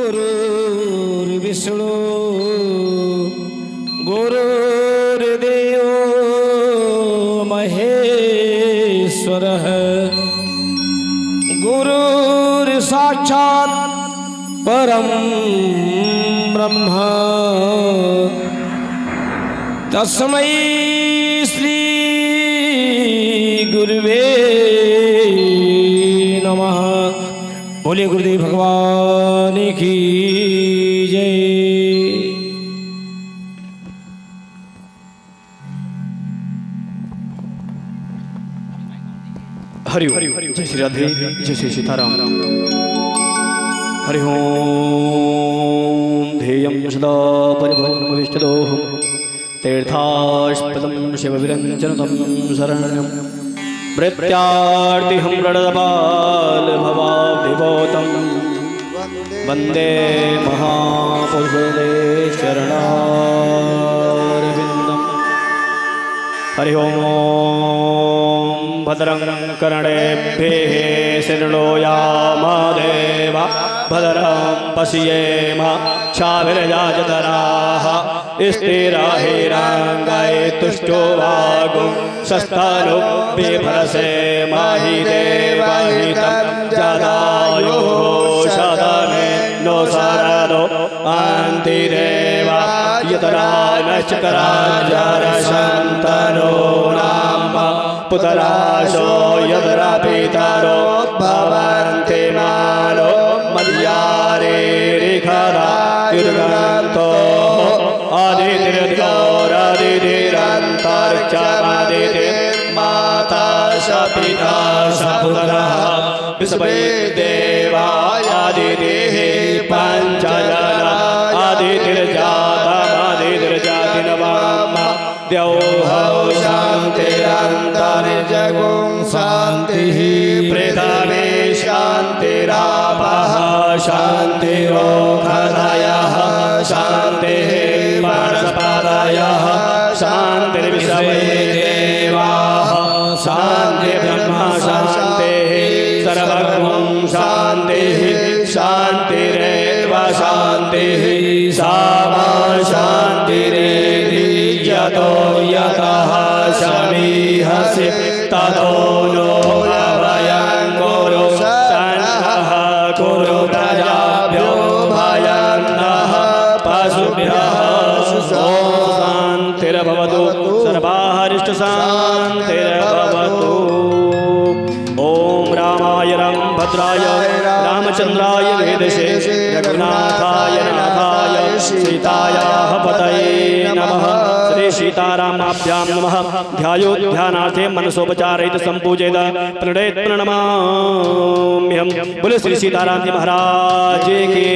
गुरुर्विष्णु गुरुर्देव महेश्वरः गुरुर्साक्षात् परं ब्रह्म तस्मै श्री गुरुवे नमः। बोलिए गुरुदेव भगवान की जय। हरि ओम। जय श्री राधे, जय श्री सीताराम। हरि ओम। ध्येयं सदा परिभवनमविष्टदोहं तीर्थास्पदं शिवविरञ्जनं शरणं प्रत्यार्तिहं प्रणतपालभवाब्धिभूतं वन्दे महापुरुषे चरणारविन्दम्। हरि ओम। भद्रं कर्णेभ्यः शृणोयामदेव भद्रं पश्येम क्षाभिर्यजतराः स्थिराहिराङ्गाय तुष्टो वागुं शस्तानो बिभरसे माहि देवहितं जदायो शतमेनो शरदो अन्तिदेवा यतरा नश्चकराजरशन्तनो नाम पुतराशो यदरा पितरो भवन्ति मानो मद्यारे रिखरा युर्गन्तो आदितिरन्तर्चमादिति माता स पिता स पुत्रः विश्वे देवायादितिः पञ्चजना आदितिर्जातमादितिर्जातिनवाम द्यौः शान्तिरन्तरिजगुं शान्तिः पृथिवी शान्तिरापः शान्तिरोषधयः शान्तिः वनस्पतयः शान्तिर्विश्वे देवाः शान्तिर्ब्रह्म शान्तिः सर्वगुं शान्तिः शान्तिरेव शान्तिः सामा शान्तिरेधि यतो यतः समीहसि ततो नो अभयं कुरु सन्नः कुरु प्रजाभ्यो भयं नः पशुभ्यः शान्तिर्भवतु सर्वारिष्टशान्तिर्भवतु। ॐ रामाय भद्राय रामचन्द्राय वेदसे रघुनाथाय नाथाय सीतायाः पतये नमः। श्री सीतारामाभ्यां नमः। ध्यायो ध्यानार्थे मनसोपचारयित संपूजेत प्रणेत प्रणमाम्यहम्। बोले श्री सीताराम जी महाराज की,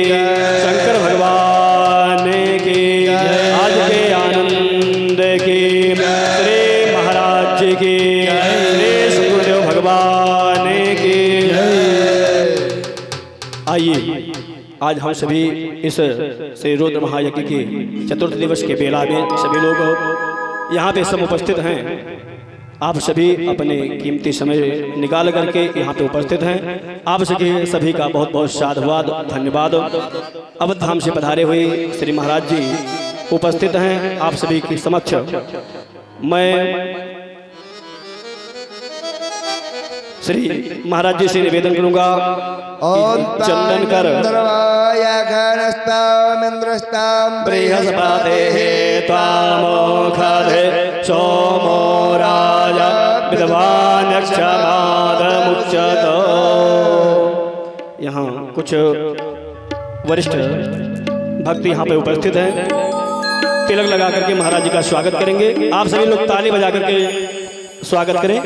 शंकर भगवान की, आज के आनंद की, श्री महाराज की, श्री सुखदेव भगवान की। आइए आज हम सभी इस श्री रुद्र महायज्ञ की चतुर्थ दिवस के बेला में सभी लोग यहाँ पे सब उपस्थित हैं। आप सभी अपने कीमती समय निकाल करके यहाँ पे उपस्थित हैं। आप सभी का बहुत बहुत साधुवाद धन्यवाद। अवध धाम से पधारे हुए श्री महाराज जी उपस्थित हैं। आप सभी के समक्ष मैं श्री महाराज जी से निवेदन करूंगा चंदन कर बृहस्पतेः त्वामोखधे सोमो राजा विद्वानक्षमादमुच्यत। यहाँ कुछ वरिष्ठ भक्त यहाँ पे उपस्थित हैं। तिलक लगा करके महाराज जी का स्वागत करेंगे। आप सभी लोग ताली बजा करके स्वागत करें।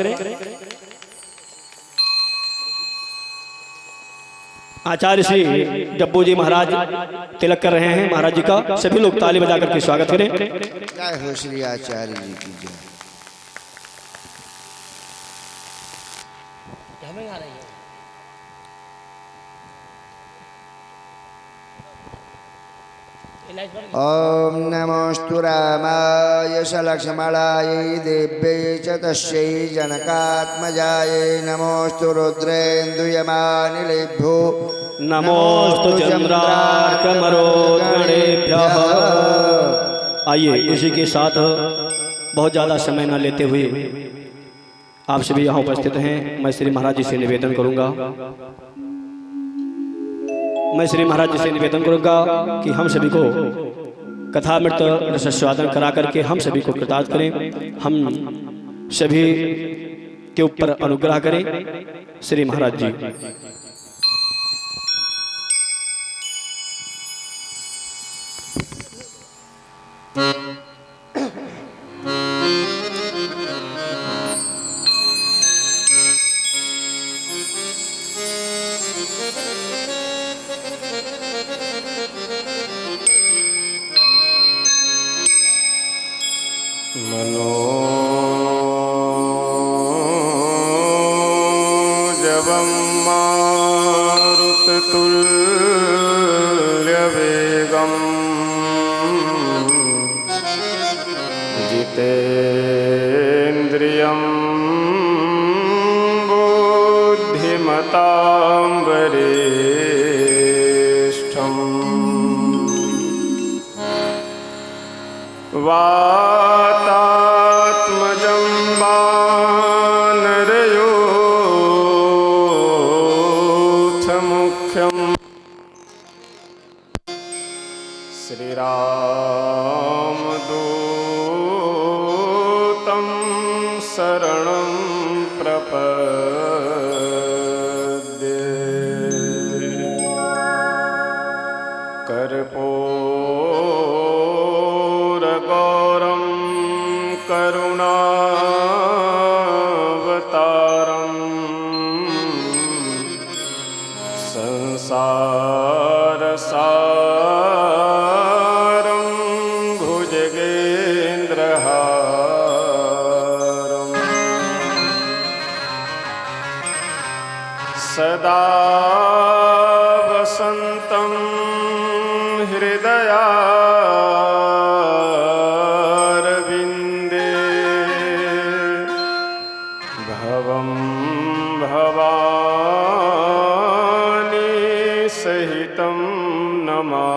आचार्य श्री डब्बू जी महाराज तिलक कर रहे हैं महाराज जी का। सभी लोग ताली बजा करके स्वागत करें। जय हो श्री आचार्य जी की जय। ओम नमोस्तु रामाय सलक्ष्मणाय देव्यै च तस्यै जनकात्मजायै नमोस्तु रुद्रेन्दुयमानिलेभ्यो नमोस्तु चंद्रार्कमरुद्गणेभ्यः। आइए इसी के साथ बहुत ज़्यादा समय न लेते हुए आप सभी यहाँ उपस्थित हैं। मैं श्री महाराज जी से निवेदन करूँगा कि हम सभी को कथामृत रसस्वादन करा करके हम सभी को कृतार्थ करें, हम सभी के ऊपर अनुग्रह करें श्री महाराज जी। मनोजवं मारुततुल्यवेगं जितेन्द्रियं बुद्धिमतां वरिष्ठम् वातात्मजं वानरयूथमुख्यं श्रीरामदूतं शरणं प्रपद्ये। कर्पूरगौरं करुणावतारं संसारसारं भुजगेन्द्रहारम् सदा वसन्तं हृदयारविन्दे भवं भवानी सहितं नमामि।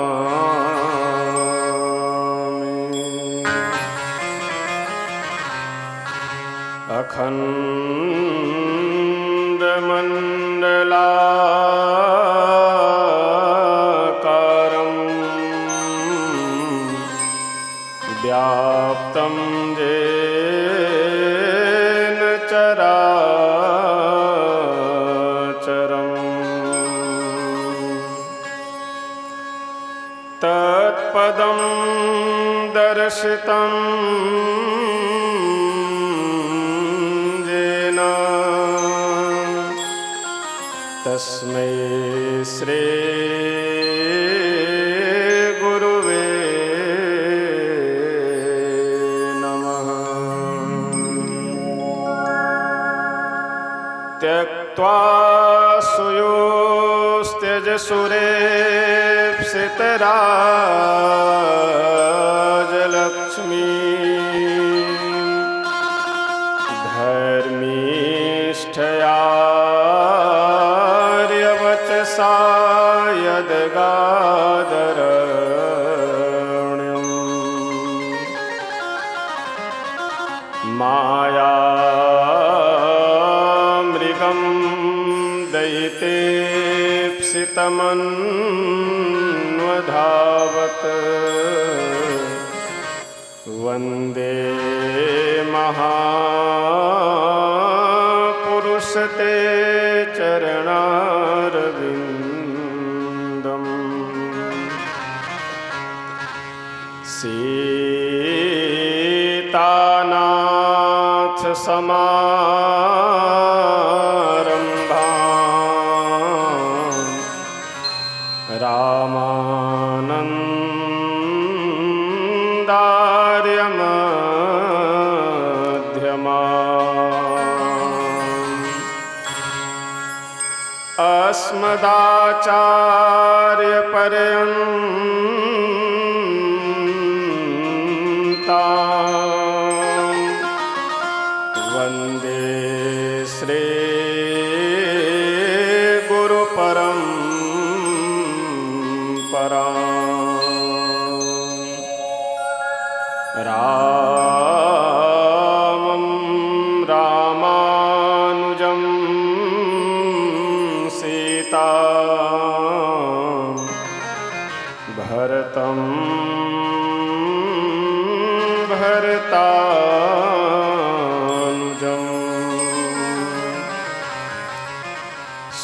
अखण्डमण्डलाकारं व्याप्तं येन चराचरम् तत्पदं दर्शितं येन तस्मै श्री गुरुवे नमः। त्यक्त्वा सुयोस्त्यजसुरेप्सितराजलक्ष्मी धर्मीष्ठयार्यवचसा यद्गादरण्यम् मायामृगं दयितेप्सितमन्वधावत् वन्दे महापुरुषते चरणारविन्दम्। सीतानाथ समारम्भाम् रामानन्दार्यमध्यमाम् अस्मदाचार्यपर्यन्ताम् वन्दे श्री गुरुपरम्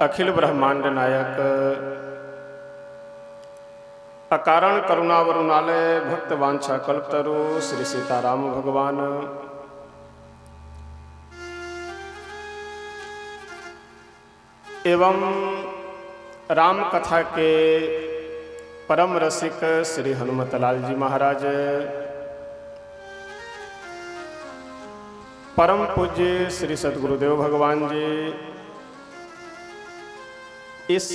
अखिल ब्रह्मांड नायक अकारण करुणा वरुणालय भक्त वांछा कल्पतरु श्री सीताराम भगवान एवं राम कथा के परम रसिक श्री हनुमतलाल जी महाराज, परम पूज्य श्री सद्गुरुदेव भगवान जी, इस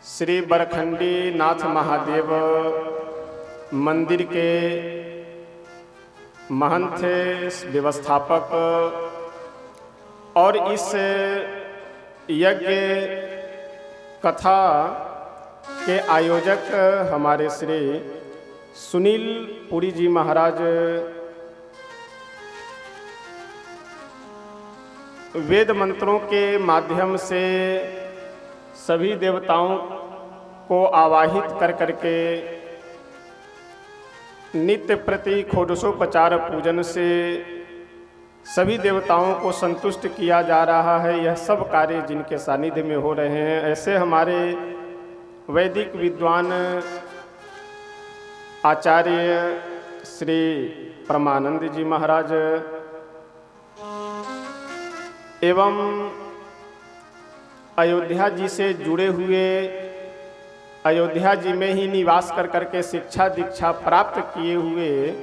श्री बरखंडी नाथ महादेव मंदिर के महंत व्यवस्थापक और इस यज्ञ कथा के आयोजक हमारे श्री सुनील पुरी जी महाराज, वेद मंत्रों के माध्यम से सभी देवताओं को आवाहित कर करके नित्य प्रति षोडशोपचार पूजन से सभी देवताओं को संतुष्ट किया जा रहा है। यह सब कार्य जिनके सानिध्य में हो रहे हैं, ऐसे हमारे वैदिक विद्वान आचार्य श्री परमानंद जी महाराज एवं अयोध्या जी से जुड़े हुए, अयोध्या जी में ही निवास कर करके शिक्षा दीक्षा प्राप्त किए हुए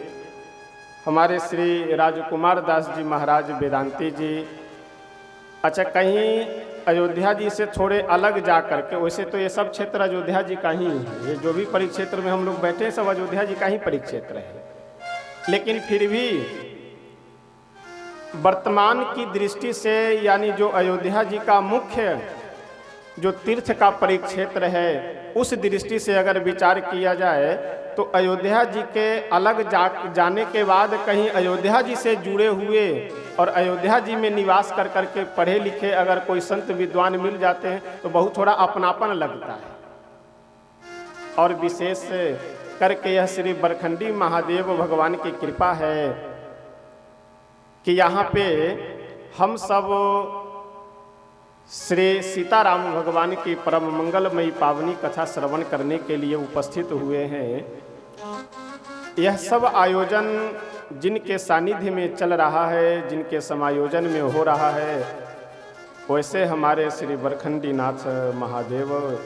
हमारे श्री राजकुमार दास जी महाराज वेदांती जी। अच्छा, कहीं अयोध्या जी से थोड़े अलग जा करके, वैसे तो ये सब क्षेत्र अयोध्या जी का ही है, ये जो भी परिक्षेत्र में हम लोग बैठे हैं सब अयोध्या जी का ही परिक्षेत्र है, लेकिन फिर भी वर्तमान की दृष्टि से यानी जो अयोध्या जी का मुख्य जो तीर्थ का परिक्षेत्र है उस दृष्टि से अगर विचार किया जाए तो अयोध्या जी के अलग जाने के बाद कहीं अयोध्या जी से जुड़े हुए और अयोध्या जी में निवास कर करके पढ़े लिखे अगर कोई संत विद्वान मिल जाते हैं तो बहुत थोड़ा अपनापन लगता है। और विशेष करके यह श्री बरखंडी महादेव भगवान की कृपा है कि यहाँ पे हम सब श्री सीताराम भगवान की परम मंगलमयी पावनी कथा श्रवण करने के लिए उपस्थित हुए हैं। यह सब आयोजन जिनके सानिध्य में चल रहा है, जिनके समायोजन में हो रहा है, वैसे हमारे श्री बरखंडी नाथ महादेव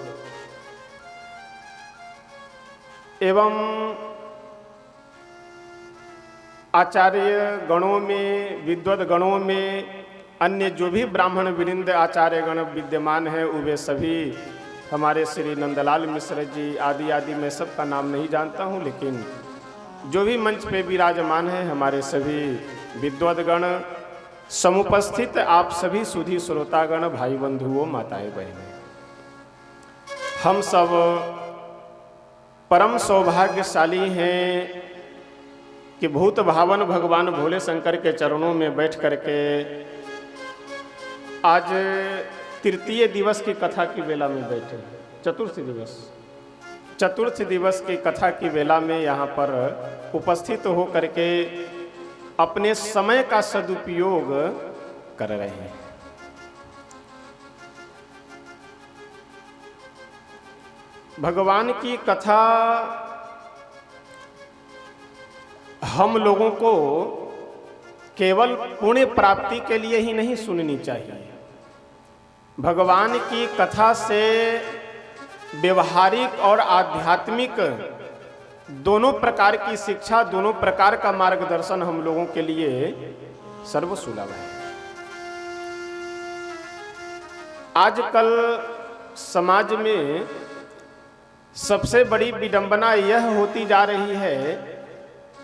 एवं आचार्य गणों में, विद्वत गणों में अन्य जो भी ब्राह्मण वृंद आचार्य गण विद्यमान हैं, वे सभी हमारे श्री नंदलाल मिश्र जी आदि आदि, मैं सबका नाम नहीं जानता हूं, लेकिन जो भी मंच पे विराजमान हैं हमारे सभी विद्वद्गण, समुपस्थित आप सभी सुधी श्रोतागण, भाई बंधुओं, माताएं बहनें, हम सब परम सौभाग्यशाली हैं कि भूत भावन भगवान भोले शंकर के चरणों में बैठ करके आज तृतीय दिवस की कथा की बेला में बैठे, चतुर्थ दिवस की कथा की बेला में यहाँ पर उपस्थित हो करके अपने समय का सदुपयोग कर रहे हैं। भगवान की कथा हम लोगों को केवल पुण्य प्राप्ति के लिए ही नहीं सुननी चाहिए। भगवान की कथा से व्यवहारिक और आध्यात्मिक दोनों प्रकार की शिक्षा, दोनों प्रकार का मार्गदर्शन हम लोगों के लिए सर्वसुलभ है। आजकल समाज में सबसे बड़ी विडंबना यह होती जा रही है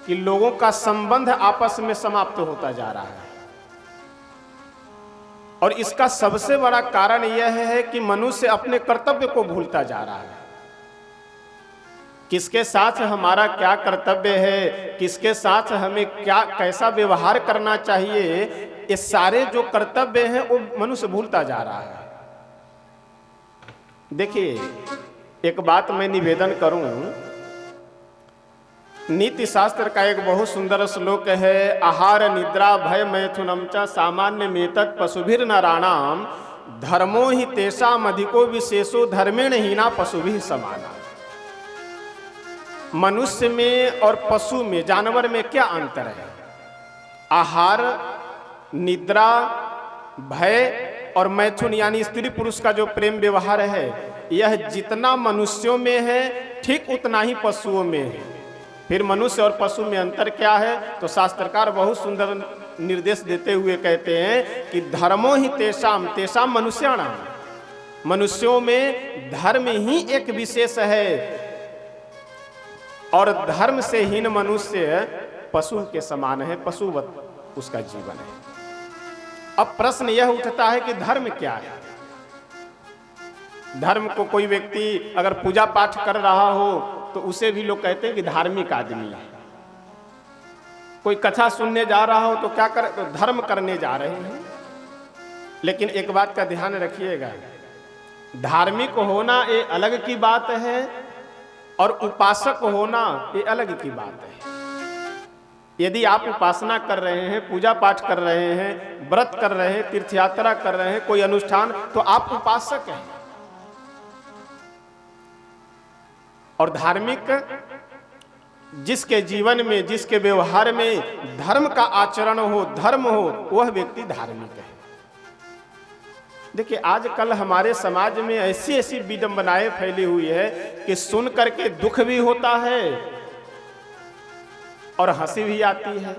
कि लोगों का संबंध आपस में समाप्त होता जा रहा है, और इसका सबसे बड़ा कारण यह है कि मनुष्य अपने कर्तव्य को भूलता जा रहा है। किसके साथ हमारा क्या कर्तव्य है, किसके साथ हमें क्या कैसा व्यवहार करना चाहिए, ये सारे जो कर्तव्य हैं वो मनुष्य भूलता जा रहा है। देखिए, एक बात मैं निवेदन करूं, नीति शास्त्र का एक बहुत सुंदर श्लोक है, आहार निद्रा भय मैथुनम च सामान्य मेतत् पशुभिर नराणाम धर्मो ही तेषाम अधिको विशेषो धर्मेण हीना पशुभिः समाना। मनुष्य में और पशु में, जानवर में क्या अंतर है? आहार, निद्रा, भय और मैथुन यानी स्त्री पुरुष का जो प्रेम व्यवहार है, यह जितना मनुष्यों में है ठीक उतना ही पशुओं में है। फिर मनुष्य और पशु में अंतर क्या है? तो शास्त्रकार बहुत सुंदर निर्देश देते हुए कहते हैं कि धर्मो ही तेषाम, तेषाम मनुष्याणाम, मनुष्यों में धर्म ही एक विशेष है और धर्म से हीन मनुष्य पशु के समान है, पशुवत उसका जीवन है। अब प्रश्न यह उठता है कि धर्म क्या है? धर्म को कोई व्यक्ति अगर पूजा पाठ कर रहा हो तो उसे भी लोग कहते हैं कि धार्मिक आदमी है। कोई कथा सुनने जा रहा हो तो क्या कर, तो धर्म करने जा रहे हैं। लेकिन एक बात का ध्यान रखिएगा, धार्मिक होना ये अलग की बात है और उपासक होना ये अलग की बात है। यदि आप उपासना कर रहे हैं, पूजा पाठ कर रहे हैं, व्रत कर रहे हैं, तीर्थ यात्रा कर रहे हैं, कोई अनुष्ठान, तो आप उपासक हैं। और धार्मिक जिसके जीवन में, जिसके व्यवहार में धर्म का आचरण हो, धर्म हो, वह व्यक्ति धार्मिक है। देखिए आजकल हमारे समाज में ऐसी ऐसी विडंबनाएं फैली हुई है कि सुन करके दुख भी होता है और हंसी भी आती है।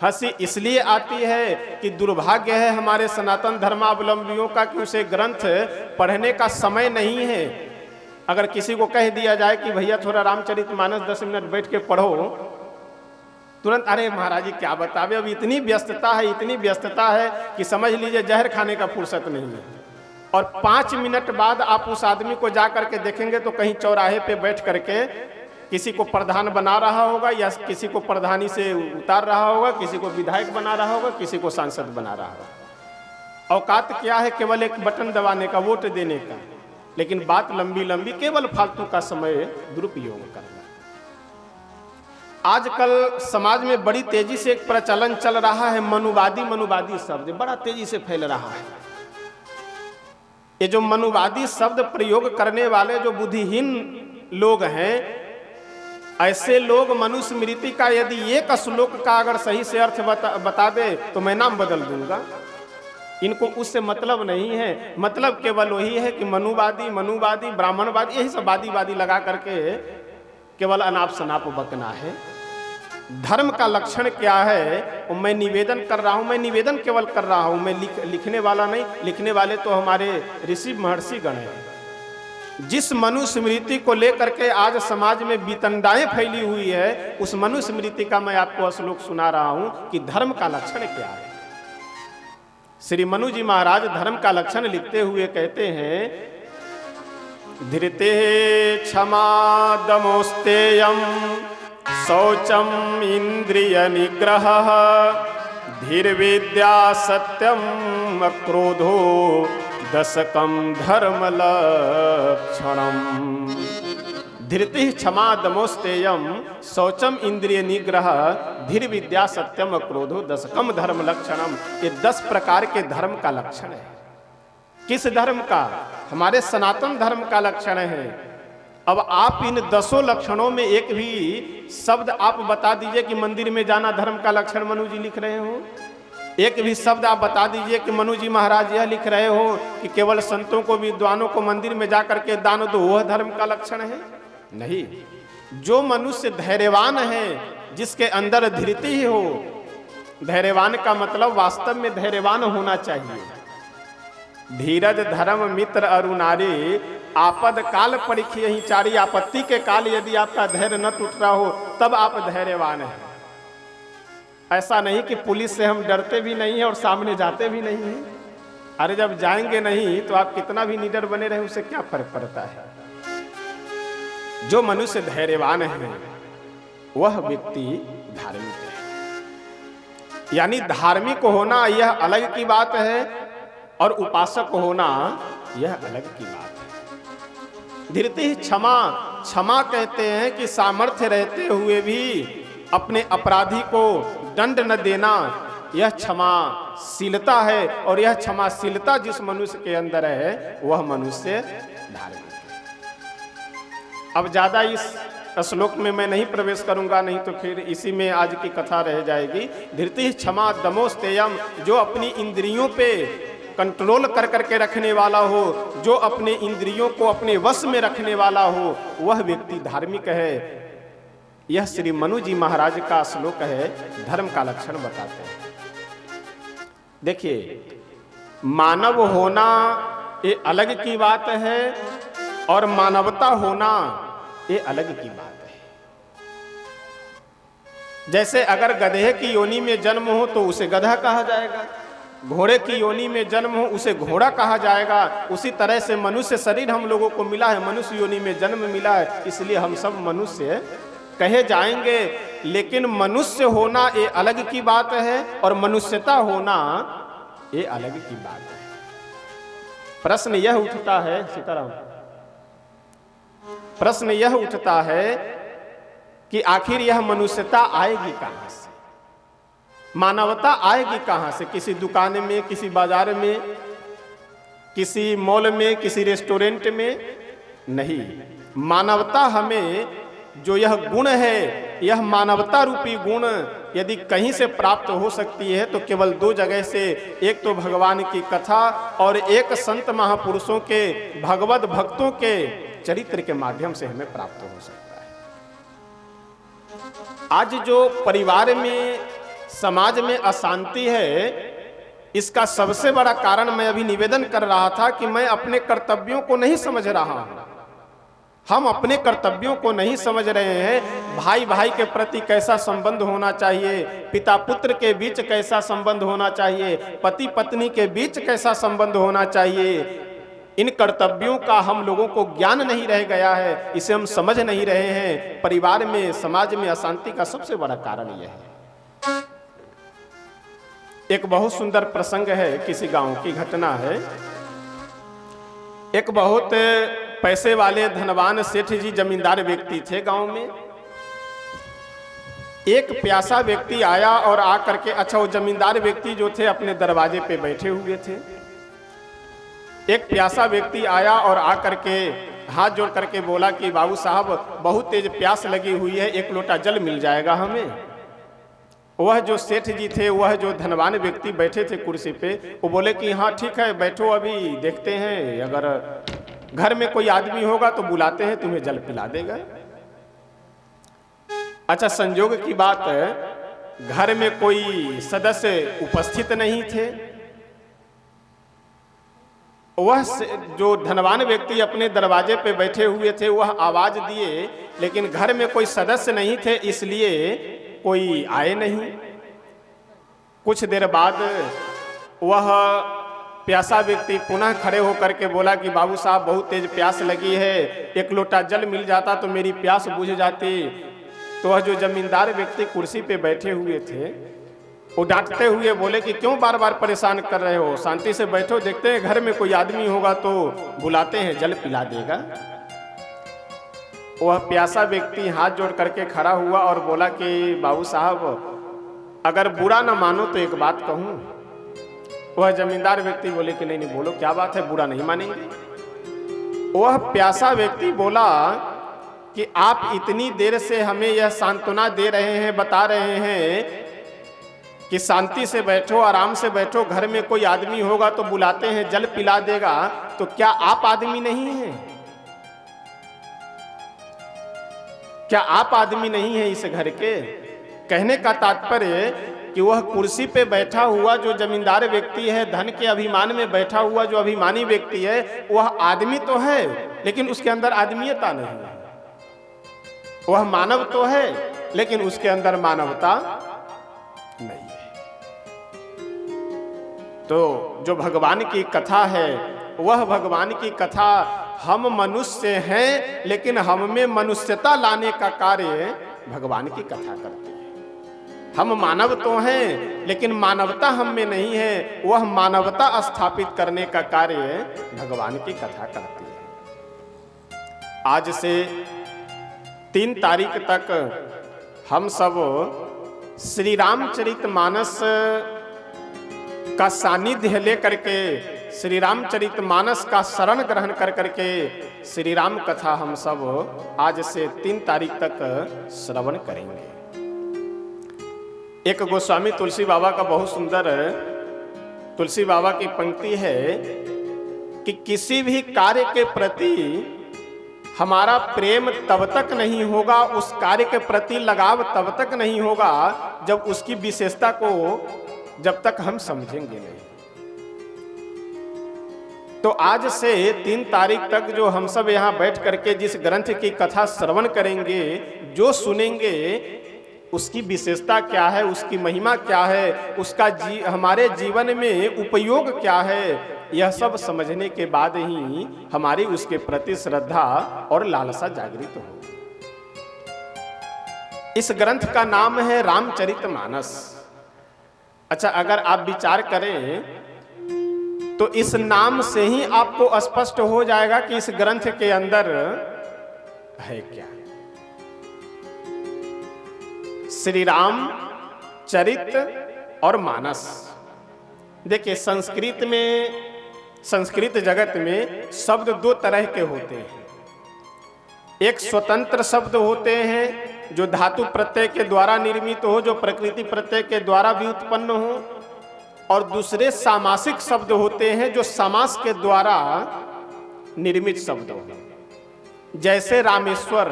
हंसी इसलिए आती है कि दुर्भाग्य है हमारे सनातन धर्मावलंबियों का कि उसे ग्रंथ पढ़ने का समय नहीं है। अगर किसी को कह दिया जाए कि भैया थोड़ा रामचरितमानस 10 मिनट बैठ के पढ़ो, तुरंत अरे महाराज जी क्या बतावे, अब इतनी व्यस्तता है, इतनी व्यस्तता है कि समझ लीजिए जहर खाने का फुर्सत नहीं है। और 5 मिनट बाद आप उस आदमी को जा करके देखेंगे तो कहीं चौराहे पे बैठ करके किसी को प्रधान बना रहा होगा या किसी को प्रधानी से उतार रहा होगा, किसी को विधायक बना रहा होगा, किसी को सांसद बना रहा होगा। औकात क्या है? केवल एक बटन दबाने का, वोट देने का। लेकिन बात लंबी लंबी, केवल फालतू का समय दुरुपयोग करना। आजकल समाज में बड़ी तेजी से एक प्रचलन चल रहा है, मनुवादी। मनुवादी शब्द बड़ा तेजी से फैल रहा है। ये जो मनुवादी शब्द प्रयोग करने वाले जो बुद्धिहीन लोग हैं, ऐसे लोग मनुस्मृति का यदि एक श्लोक का अगर सही से अर्थ बता दे तो मैं नाम बदल दूंगा। इनको उससे मतलब नहीं है। मतलब केवल वही है कि मनुवादी, मनुवादी, ब्राह्मणवादी, यही सब वादी लगा करके केवल अनाप शनाप बकना है। धर्म का लक्षण क्या है वो मैं निवेदन कर रहा हूं। मैं निवेदन केवल कर रहा हूं, मैं लिखने वाला नहीं। लिखने वाले तो हमारे ऋषि महर्षि गण हैं। जिस मनुस्मृति को लेकर के आज समाज में वितंडाएं फैली हुई है, उस मनुस्मृति का मैं आपको श्लोक सुना रहा हूं कि धर्म का लक्षण क्या है। श्री मनु जी महाराज धर्म का लक्षण लिखते हुए कहते हैं, धृते क्षमा दमोस्तेयम शौचम इंद्रिय निग्रह धीर्विद्या सत्यम अक्रोधो दशकम धर्म लक्षणम। धृति क्षमा दमोस्तेयम शौचम इंद्रिय निग्रह धीर विद्या सत्यम क्रोधो दशकम धर्म लक्षणम। ये 10 प्रकार के धर्म का लक्षण है। किस धर्म का? हमारे सनातन धर्म का लक्षण है। अब आप इन 10 लक्षणों में एक भी शब्द आप बता दीजिए कि मंदिर में जाना धर्म का लक्षण मनु जी लिख रहे हो। एक भी शब्द आप बता दीजिए कि मनु जी महाराज यह लिख रहे हो कि केवल संतों को, विद्वानों को मंदिर में जाकर के दान दो, वह धर्म का लक्षण है? नहीं। जो मनुष्य धैर्यवान है, जिसके अंदर धृति हो, धैर्यवान का मतलब वास्तव में धैर्यवान होना चाहिए। धीरज धर्म मित्र अरु नारी आपद काल परीक्षी ही चारी। आपत्ति के काल यदि आपका धैर्य न टूट रहा हो तब आप धैर्यवान हैं। ऐसा नहीं कि पुलिस से हम डरते भी नहीं है और सामने जाते भी नहीं है। अरे जब जाएंगे नहीं तो आप कितना भी निडर बने रहे, उससे क्या फर्क पड़ता है। जो मनुष्य धैर्यवान है वह व्यक्ति धार्मिक है। यानी धार्मिक होना यह अलग की बात है और उपासक होना यह अलग की बात है। धृति क्षमा, क्षमा कहते हैं कि सामर्थ्य रहते हुए भी अपने अपराधी को दंड न देना, यह क्षमाशीलता है, और यह क्षमाशीलता जिस मनुष्य के अंदर है वह मनुष्य धार्मिक है। अब ज्यादा इस श्लोक में मैं नहीं प्रवेश करूंगा, नहीं तो फिर इसी में आज की कथा रह जाएगी। धृति क्षमा दमोस्तेयम, जो अपनी इंद्रियों पे कंट्रोल कर करके रखने वाला हो, जो अपने इंद्रियों को अपने वश में रखने वाला हो, वह व्यक्ति धार्मिक है। यह श्री मनु जी महाराज का श्लोक है, धर्म का लक्षण बताते हैं। देखिए, मानव होना ये अलग की बात है और मानवता होना ये अलग की बात है। जैसे अगर गधे की योनि में जन्म हो तो उसे गधा कहा जाएगा, घोड़े की योनि में जन्म हो उसे घोड़ा कहा जाएगा। उसी तरह से मनुष्य शरीर हम लोगों को मिला है, मनुष्य योनि में जन्म मिला है, इसलिए हम सब मनुष्य कहे जाएंगे। लेकिन मनुष्य होना ये अलग की बात है और मनुष्यता होना ये अलग की बात है। प्रश्न यह उठता है, सीताराम, प्रश्न यह उठता है कि आखिर यह मनुष्यता आएगी कहां से, मानवता आएगी कहां से? किसी दुकान में, किसी बाजार में, किसी मॉल में, किसी रेस्टोरेंट में? नहीं। मानवता हमें जो यह गुण है, यह मानवता रूपी गुण यदि कहीं से प्राप्त हो सकती है तो केवल दो जगह से, एक तो भगवान की कथा और एक संत महापुरुषों के, भगवत भक्तों के चरित्र के माध्यम से हमें प्राप्त हो सकता है। आज जो परिवार में, समाज में अशांति है, इसका सबसे बड़ा कारण मैं अभी निवेदन कर रहा था कि मैं अपने कर्तव्यों को नहीं समझ रहा हूं। हम अपने कर्तव्यों को नहीं समझ रहे हैं। भाई भाई के प्रति कैसा संबंध होना चाहिए, पिता पुत्र के बीच कैसा संबंध होना चाहिए, पति पत्नी के बीच कैसा संबंध होना चाहिए, इन कर्तव्यों का हम लोगों को ज्ञान नहीं रह गया है, इसे हम समझ नहीं रहे हैं। परिवार में, समाज में अशांति का सबसे बड़ा कारण यह है। एक बहुत सुंदर प्रसंग है, किसी गांव की घटना है। एक बहुत पैसे वाले धनवान सेठ जी जमींदार व्यक्ति थे गांव में। एक प्यासा व्यक्ति आया और आकर के, अच्छा वो जमींदार व्यक्ति जो थे अपने दरवाजे पे बैठे हुए थे। एक प्यासा व्यक्ति आया और आकर के हाथ जोड़ करके बोला कि बाबू साहब बहुत तेज प्यास लगी हुई है, एक लोटा जल मिल जाएगा हमें? वह जो सेठ जी थे, वह जो धनवान व्यक्ति बैठे थे कुर्सी पे, वो बोले कि हाँ ठीक है बैठो, अभी देखते हैं, अगर घर में कोई आदमी होगा तो बुलाते हैं, तुम्हें जल पिला देगा। अच्छा, संजोग की बात है, घर में कोई सदस्य उपस्थित नहीं थे। वह जो धनवान व्यक्ति अपने दरवाजे पे बैठे हुए थे, वह आवाज दिए, लेकिन घर में कोई सदस्य नहीं थे, इसलिए कोई आए नहीं। कुछ देर बाद वह प्यासा व्यक्ति पुनः खड़े होकर के बोला कि बाबू साहब बहुत तेज प्यास लगी है, एक लोटा जल मिल जाता तो मेरी प्यास बुझ जाती। तो वह जो जमींदार व्यक्ति कुर्सी पे बैठे हुए थे, वो डांटते हुए बोले कि क्यों बार बार परेशान कर रहे हो, शांति से बैठो, देखते हैं घर में कोई आदमी होगा तो बुलाते हैं, जल पिला देगा। वह प्यासा व्यक्ति हाथ जोड़ करके खड़ा हुआ और बोला कि बाबू साहब अगर बुरा ना मानो तो एक बात कहूं। वह जमींदार व्यक्ति बोले कि नहीं नहीं बोलो, क्या बात है, बुरा नहीं मानेंगे। वह प्यासा व्यक्ति बोला कि आप इतनी देर से हमें यह सांत्वना दे रहे हैं, बता रहे हैं कि शांति से बैठो, आराम से बैठो, घर में कोई आदमी होगा तो बुलाते हैं, जल पिला देगा, तो क्या आप आदमी नहीं हैं? क्या आप आदमी नहीं है इस घर के? कहने का तात्पर्य कि वह कुर्सी पे बैठा हुआ जो जमींदार व्यक्ति है, धन के अभिमान में बैठा हुआ जो अभिमानी व्यक्ति है, वह आदमी तो है लेकिन उसके अंदर आदमीयता नहीं है। वह मानव तो है लेकिन उसके अंदर मानवता नहीं है। तो जो भगवान की कथा है, वह भगवान की कथा, हम मनुष्य हैं लेकिन हम में मनुष्यता लाने का कार्य भगवान की कथा करते हैं। हम मानव तो हैं लेकिन मानवता हम में नहीं है, वह मानवता स्थापित करने का कार्य भगवान की कथा करती है। आज से 3 तारीख तक हम सब श्री रामचरितमानस का सानिध्य लेकर के श्री रामचरितमानस का शरण ग्रहण कर करके श्री राम कथा हम सब आज से 3 तारीख तक श्रवण करेंगे। एक गोस्वामी तुलसी बाबा का बहुत सुंदर तुलसी बाबा की पंक्ति है कि किसी भी कार्य के प्रति हमारा प्रेम तब तक नहीं होगा, उस कार्य के प्रति लगाव तब तक नहीं होगा जब उसकी विशेषता को जब तक हम समझेंगे नहीं। तो आज से 3 तारीख तक जो हम सब यहाँ बैठ करके जिस ग्रंथ की कथा श्रवण करेंगे, जो सुनेंगे, उसकी विशेषता क्या है, उसकी महिमा क्या है, उसका हमारे जीवन में उपयोग क्या है, यह सब समझने के बाद ही हमारी उसके प्रति श्रद्धा और लालसा जागृत हो। इस ग्रंथ का नाम है रामचरितमानस। अच्छा, अगर आप विचार करें तो इस नाम से ही आपको स्पष्ट हो जाएगा कि इस ग्रंथ के अंदर है क्या। श्री राम चरित और मानस। देखिए, संस्कृत जगत में शब्द 2 तरह के होते हैं। एक स्वतंत्र शब्द होते हैं जो धातु प्रत्यय के द्वारा निर्मित हो, जो प्रकृति प्रत्यय के द्वारा भी उत्पन्न हो, और दूसरे सामासिक शब्द होते हैं जो समास के द्वारा निर्मित शब्द हो। जैसे रामेश्वर,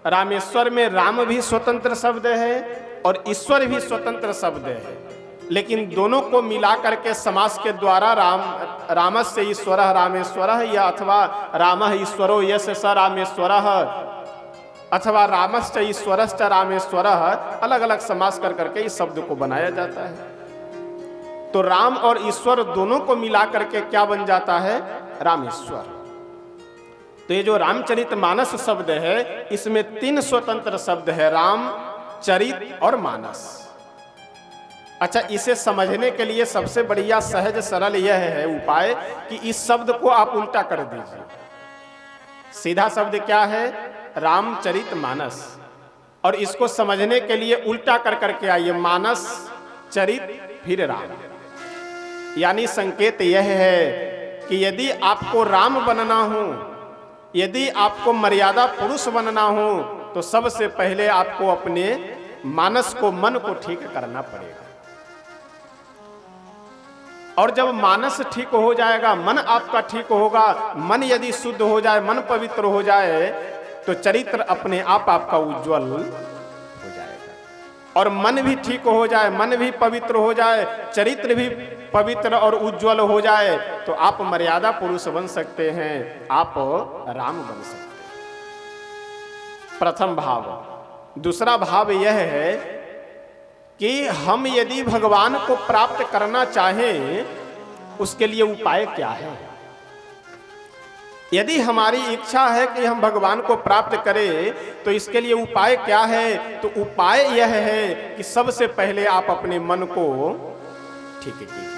रामेश्वर में राम भी स्वतंत्र शब्द है और ईश्वर भी स्वतंत्र शब्द है, लेकिन दोनों को मिला करके समास के द्वारा रामस्य ईश्वरः रामेश्वरः, या अथवा रामः ईश्वरो यस्य स रामेश्वरः, अथवा रामश्च ईश्वरश्च रामेश्वरः, अलग अलग समास कर करके इस शब्द को बनाया जाता है। तो राम और ईश्वर दोनों को मिला करके क्या बन जाता है? रामेश्वर। तो ये जो रामचरितमानस शब्द है, इसमें 3 स्वतंत्र शब्द है, राम, चरित और मानस। अच्छा, इसे समझने के लिए सबसे बढ़िया सहज सरल यह है उपाय कि इस शब्द को आप उल्टा कर दीजिए। सीधा शब्द क्या है? रामचरितमानस। और इसको समझने के लिए उल्टा कर करके आइए, मानस, चरित, फिर राम। यानी संकेत यह है कि यदि आपको राम बनना हो, यदि आपको मर्यादा पुरुष बनना हो, तो सबसे पहले आपको अपने मानस को, मन को ठीक करना पड़ेगा। और जब मानस ठीक हो जाएगा, मन आपका ठीक होगा, मन यदि शुद्ध हो जाए, मन पवित्र हो जाए, तो चरित्र अपने आप आपका उज्जवल हो जाएगा। और मन भी ठीक हो जाए, मन भी पवित्र हो जाए, चरित्र भी पवित्र और उज्जवल हो जाए, तो आप मर्यादा पुरुष बन सकते हैं, आप राम बन सकते हैं। प्रथम भाव। दूसरा भाव यह है कि हम यदि भगवान को प्राप्त करना चाहें, उसके लिए उपाय क्या है। यदि हमारी इच्छा है कि हम भगवान को प्राप्त करें, तो इसके लिए उपाय क्या है? तो उपाय यह है कि सबसे पहले आप अपने मन को ठीक कीजिए।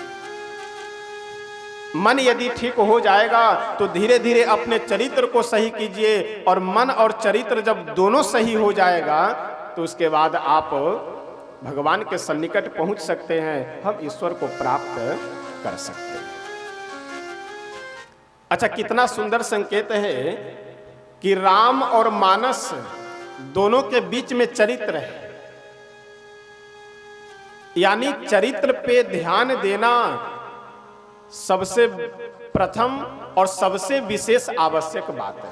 मन यदि ठीक हो जाएगा तो धीरे धीरे अपने चरित्र को सही कीजिए, और मन और चरित्र जब दोनों सही हो जाएगा तो उसके बाद आप भगवान के सन्निकट पहुंच सकते हैं, हम ईश्वर को प्राप्त कर सकते हैं। अच्छा, कितना सुंदर संकेत है कि राम और मानस दोनों के बीच में चरित्र है। यानी चरित्र पे ध्यान देना सबसे प्रथम और सबसे विशेष आवश्यक बात है।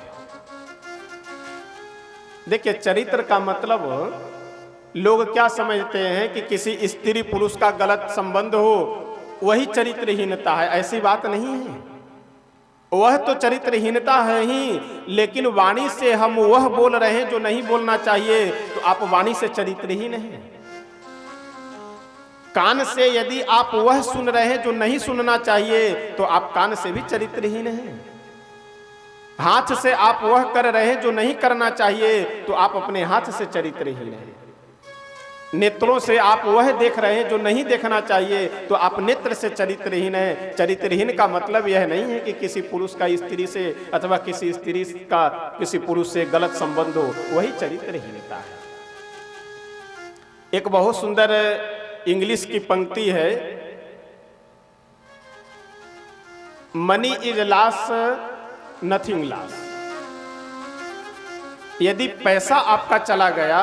देखिए, चरित्र का मतलब लोग क्या समझते हैं कि किसी स्त्री पुरुष का गलत संबंध हो वही चरित्रहीनता है। ऐसी बात नहीं है, वह तो चरित्रहीनता है ही, लेकिन वाणी से हम वह बोल रहे हैं जो नहीं बोलना चाहिए, तो आप वाणी से चरित्रहीन हैं। कान से यदि आप वह सुन रहे हैं जो नहीं सुनना चाहिए, तो आप कान से भी चरित्रहीन हैं। हाथ से आप वह कर रहे हैं जो नहीं करना चाहिए, तो आप अपने हाथ से चरित्रहीन हैं। नेत्रों से आप वह देख रहे हैं जो नहीं देखना चाहिए, तो आप नेत्र से चरित्रहीन हैं। चरित्रहीन का मतलब यह नहीं है कि किसी पुरुष का स्त्री से अथवा किसी स्त्री का किसी पुरुष से गलत संबंध हो, वही चरित्रहीनता है। एक बहुत सुंदर इंग्लिश की पंक्ति है money is loss, nothing loss. यदि पैसा आपका चला गया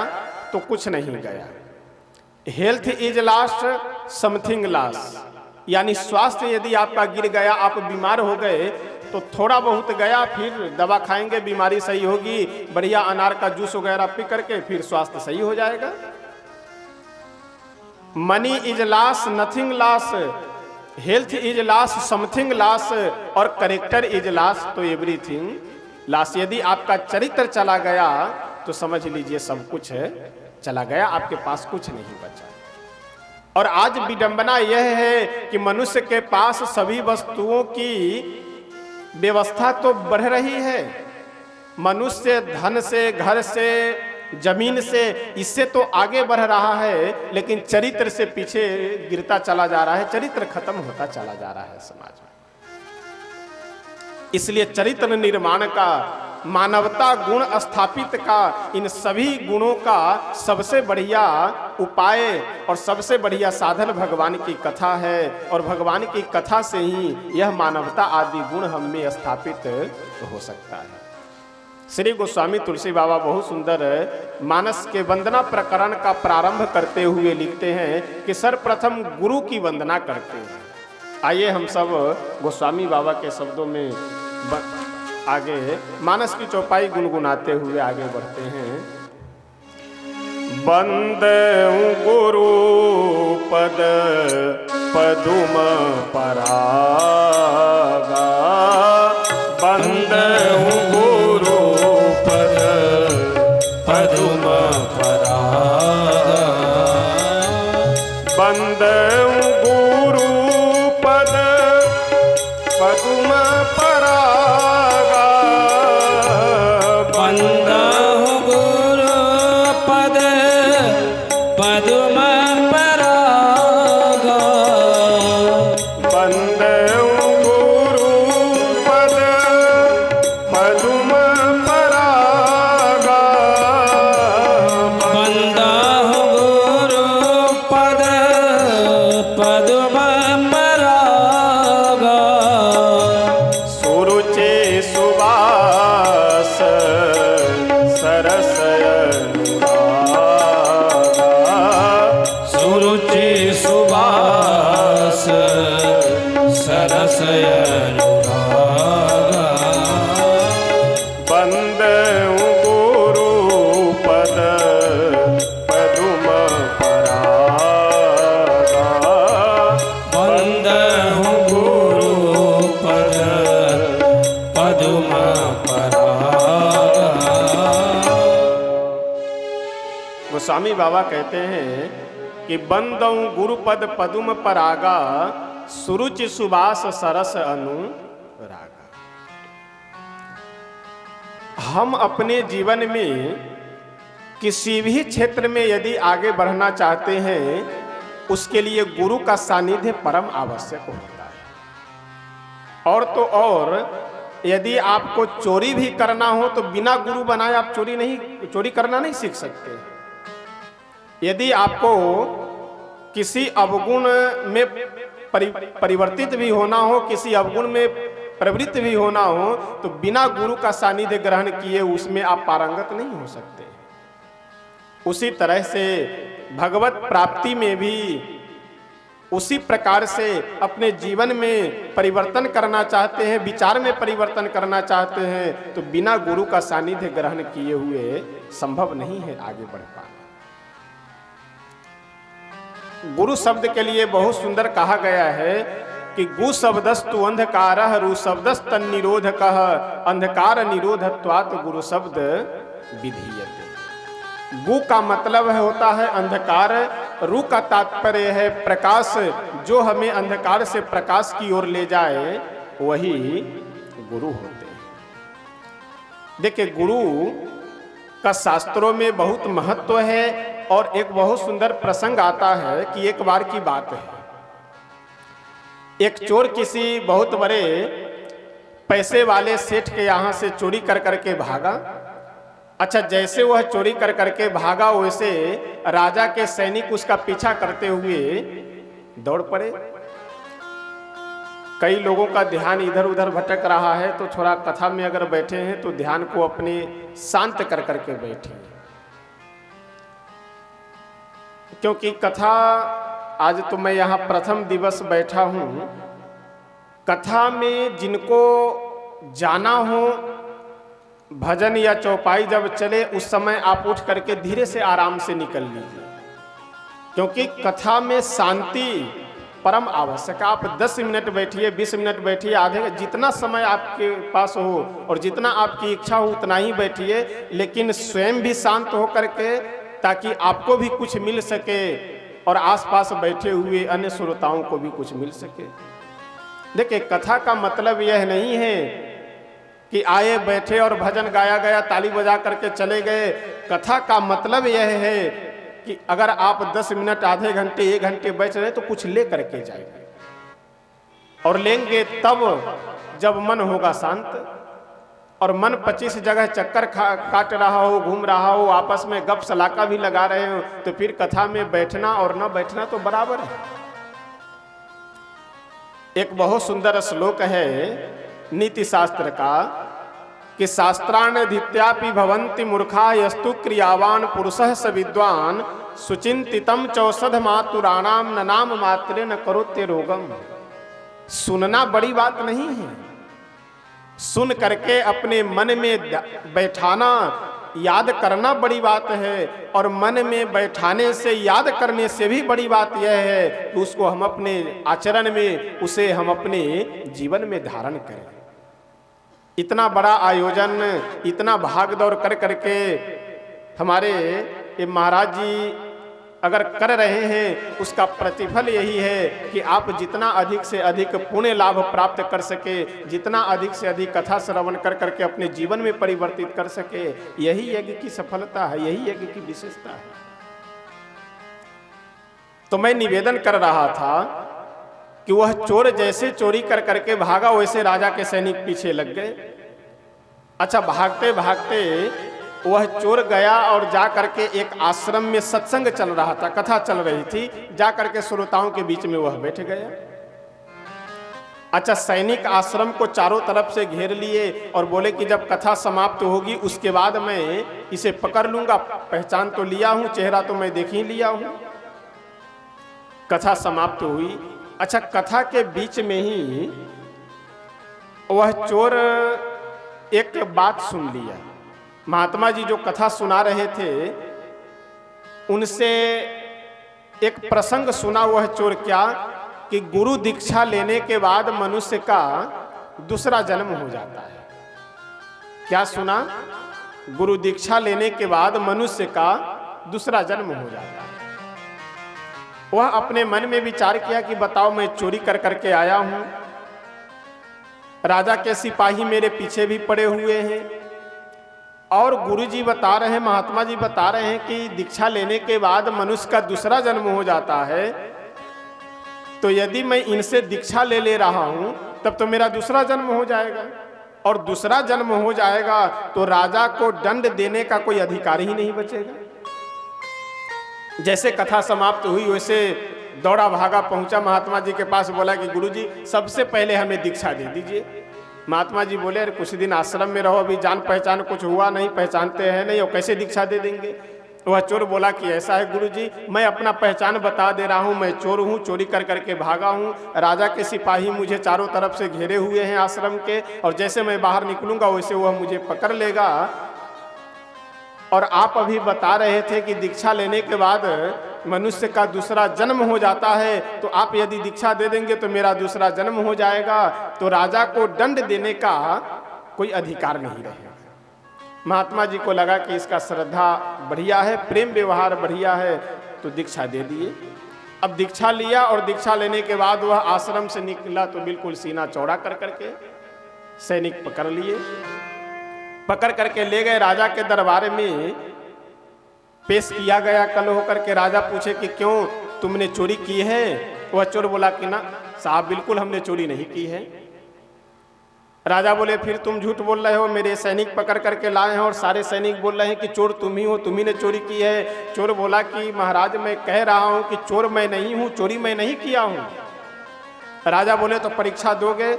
तो कुछ नहीं गया। Health is lost, something loss, यानी स्वास्थ्य यदि आपका गिर गया, आप बीमार हो गए तो थोड़ा बहुत गया, फिर दवा खाएंगे बीमारी सही होगी, बढ़िया अनार का जूस वगैरह पी करके फिर स्वास्थ्य सही हो जाएगा। Money is loss, nothing loss, health is loss, something loss और करेक्टर इज लॉस तो एवरीथिंग लॉस। यदि आपका चरित्र चला गया तो समझ लीजिए सब कुछ चला गया, आपके पास कुछ नहीं बचा। और आज विडंबना यह है कि मनुष्य के पास सभी वस्तुओं की व्यवस्था तो बढ़ रही है, मनुष्य धन से, घर से, जमीन से, इससे तो आगे बढ़ रहा है, लेकिन चरित्र से पीछे गिरता चला जा रहा है, चरित्र खत्म होता चला जा रहा है समाज में। इसलिए चरित्र निर्माण का, मानवता गुण स्थापित का, इन सभी गुणों का सबसे बढ़िया उपाय और सबसे बढ़िया साधन भगवान की कथा है। और भगवान की कथा से ही यह मानवता आदि गुण हम में स्थापित हो सकता है। श्री गोस्वामी तुलसी बाबा बहुत सुंदर मानस के वंदना प्रकरण का प्रारंभ करते हुए लिखते हैं कि सर्वप्रथम गुरु की वंदना करते हैं। आइए हम सब गोस्वामी बाबा के शब्दों में आगे मानस की चौपाई गुनगुनाते हुए आगे बढ़ते हैं। बंदे गुरु पद पदुम परागा, बंदे गुरु पद पदुम परागा, बंदे गुरु पद पदुम परागा, बंदहु गुरु पद पदुम परागा, बंदहु गुरु पद पदुम परागा, बंदहु गुरु पद पदुम परागा, सुरुचि सुवास सरस अनुरागा, सुरुचि सुवास सरस अनुरागा, बंदहु गुरु पद पदुम परागा, बंदहु गुरु पद पदुम परागा। गोस्वामी बाबा कहते हैं कि बंदहु गुरु पद पदुम परागा, सुरुचि सुबास सरस अनुरागा। हम अपने जीवन में किसी भी क्षेत्र में यदि आगे बढ़ना चाहते हैं, उसके लिए गुरु का सानिध्य परम आवश्यक होता है। और तो और यदि आपको चोरी भी करना हो तो बिना गुरु बनाए आप चोरी करना नहीं सीख सकते। यदि आपको किसी अवगुण में परिवर्तित भी होना हो, किसी अवगुण में प्रवृत्त भी होना हो, तो बिना गुरु का सानिध्य ग्रहण किए उसमें आप पारंगत नहीं हो सकते। उसी तरह से भगवत प्राप्ति में भी उसी प्रकार से अपने जीवन में परिवर्तन करना चाहते हैं, विचार में परिवर्तन करना चाहते हैं, तो बिना गुरु का सानिध्य ग्रहण किए हुए संभव नहीं है आगे बढ़ पाना। गुरु शब्द के लिए बहुत सुंदर कहा गया है कि गु शब्दस्तु अंधकारः, रु शब्दस्त निरोधकः, अंधकार निरोधत्वात् गुरु शब्द विधीयते। गु का मतलब होता है अंधकार, रु का तात्पर्य है प्रकाश, जो हमें अंधकार से प्रकाश की ओर ले जाए वही गुरु होते हैं। देखिए, गुरु का शास्त्रों में बहुत महत्व है। और एक बहुत सुंदर प्रसंग आता है कि एक बार की बात है, एक चोर किसी बहुत बड़े पैसे वाले सेठ के यहाँ से चोरी कर करके भागा। अच्छा, जैसे वह चोरी कर करके भागा, वैसे राजा के सैनिक उसका पीछा करते हुए दौड़ पड़े। कई लोगों का ध्यान इधर उधर भटक रहा है, तो थोड़ा कथा में अगर बैठे हैं तो ध्यान को अपने शांत कर करके बैठे, क्योंकि कथा आज तो मैं यहाँ प्रथम दिवस बैठा हूँ। कथा में जिनको जाना हो, भजन या चौपाई जब चले उस समय आप उठ करके धीरे से आराम से निकल लीजिए, क्योंकि कथा में शांति परम आवश्यक। आप 10 मिनट बैठिए, 20 मिनट बैठिए, आधे, जितना समय आपके पास हो और जितना आपकी इच्छा हो उतना ही बैठिए, लेकिन स्वयं भी शांत हो करके, ताकि आपको भी कुछ मिल सके और आसपास बैठे हुए अन्य श्रोताओं को भी कुछ मिल सके। देखिए, कथा का मतलब यह नहीं है कि आए बैठे और भजन गाया गया, ताली बजा करके चले गए। कथा का मतलब यह है कि अगर आप 10 मिनट, आधे घंटे, 1 घंटे बैठ रहे तो कुछ ले करके जाएंगे, और लेंगे तब जब मन होगा शांत। और मन 25 जगह चक्कर काट रहा हो, घूम रहा हो, आपस में गप सलाका भी लगा रहे हो, तो फिर कथा में बैठना और न बैठना तो बराबर है। एक बहुत सुंदर श्लोक है नीति शास्त्र का कि शास्त्राण्यधीत्यापि भवन्ति मूर्खा यस्तु क्रियावान पुरुषः स विद्वान सुचिंतितम चौषध मातुराणाम न नाम मात्रे न करोत्य रोगम। सुनना बड़ी बात नहीं है, सुन करके अपने मन में बैठाना, याद करना बड़ी बात है। और मन में बैठाने से, याद करने से भी बड़ी बात यह है कि उसको हम अपने आचरण में, उसे हम अपने जीवन में धारण करें। इतना बड़ा आयोजन, इतना भाग दौड़ कर करके हमारे ये महाराज जी अगर कर रहे हैं, उसका प्रतिफल यही है कि आप जितना अधिक से अधिक पुण्य लाभ प्राप्त कर सके, जितना अधिक से अधिक कथा श्रवण कर करके अपने जीवन में परिवर्तित कर सके, यही यज्ञ की सफलता है, यही यज्ञ की विशेषता है। तो मैं निवेदन कर रहा था कि वह चोर जैसे चोरी कर करके भागा, वैसे राजा के सैनिक पीछे लग गए। अच्छा, भागते भागते वह चोर गया और जा करके एक आश्रम में सत्संग चल रहा था, कथा चल रही थी, जा करके श्रोताओं के बीच में वह बैठ गया। अच्छा, सैनिक आश्रम को चारों तरफ से घेर लिए और बोले कि जब कथा समाप्त होगी उसके बाद मैं इसे पकड़ लूंगा। पहचान तो लिया हूं, चेहरा तो मैं देख ही लिया हूं। कथा समाप्त हुई। अच्छा, कथा के बीच में ही वह चोर एक बात सुन लिया। महात्मा जी जो कथा सुना रहे थे उनसे एक प्रसंग सुना। वह चोर क्या कि गुरु दीक्षा लेने के बाद मनुष्य का दूसरा जन्म हो जाता है। क्या सुना? गुरु दीक्षा लेने के बाद मनुष्य का दूसरा जन्म हो जाता है। वह अपने मन में विचार किया कि बताओ, मैं चोरी कर करके आया हूं, राजा के सिपाही मेरे पीछे भी पड़े हुए हैं, और गुरुजी बता रहे हैं, महात्मा जी बता रहे हैं कि दीक्षा लेने के बाद मनुष्य का दूसरा जन्म हो जाता है। तो यदि मैं इनसे दीक्षा ले रहा हूं तब तो मेरा दूसरा जन्म हो जाएगा, और दूसरा जन्म हो जाएगा तो राजा को दंड देने का कोई अधिकार ही नहीं बचेगा। जैसे कथा समाप्त हुई वैसे दौड़ा भागा पहुंचा महात्मा जी के पास, बोला कि गुरुजी सबसे पहले हमें दीक्षा दे दीजिए। महात्मा जी बोले, अरे कुछ दिन आश्रम में रहो, अभी जान पहचान कुछ हुआ नहीं, पहचानते हैं नहीं, और कैसे दीक्षा दे देंगे। वह चोर बोला कि ऐसा है गुरुजी, मैं अपना पहचान बता दे रहा हूँ, मैं चोर हूँ, चोरी कर करके भागा हूँ, राजा के सिपाही मुझे चारों तरफ से घेरे हुए हैं आश्रम के, और जैसे मैं बाहर निकलूंगा वैसे वह मुझे पकड़ लेगा। और आप अभी बता रहे थे कि दीक्षा लेने के बाद मनुष्य का दूसरा जन्म हो जाता है, तो आप यदि दीक्षा दे देंगे तो मेरा दूसरा जन्म हो जाएगा, तो राजा को दंड देने का कोई अधिकार नहीं रहेगा। महात्मा जी को लगा कि इसका श्रद्धा बढ़िया है, प्रेम व्यवहार बढ़िया है, तो दीक्षा दे दिए। अब दीक्षा लिया, और दीक्षा लेने के बाद वह आश्रम से निकला तो बिल्कुल सीना चौड़ा कर करके सैनिक पकड़ लिए, पकड़ करके ले गए राजा के दरबार में, पेश किया गया। कल होकर के राजा पूछे कि क्यों तुमने चोरी की है? वह चोर बोला कि ना साहब, बिल्कुल हमने चोरी नहीं की है। राजा बोले, फिर तुम झूठ बोल रहे हो, मेरे सैनिक पकड़ करके लाए हैं और सारे सैनिक बोल रहे हैं कि चोर तुम ही हो, तुम्ही ने चोरी की है। चोर बोला कि महाराज मैं कह रहा हूं कि चोर मैं नहीं हूं, चोरी मैं नहीं किया हूं। राजा बोले तो परीक्षा दोगे?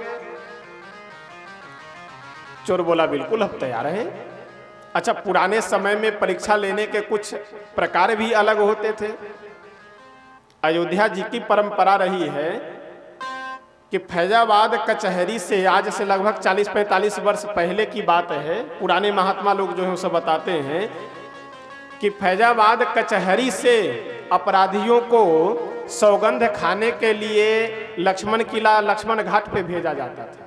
चोर बोला बिल्कुल हम तैयार हैं। अच्छा, पुराने समय में परीक्षा लेने के कुछ प्रकार भी अलग होते थे। अयोध्या जी की परंपरा रही है कि फैजाबाद कचहरी से आज से लगभग 40-45 वर्ष पहले की बात है, पुराने महात्मा लोग जो है सब बताते हैं कि फैजाबाद कचहरी से अपराधियों को सौगंध खाने के लिए लक्ष्मण किला, लक्ष्मण घाट पे भेजा जाता था।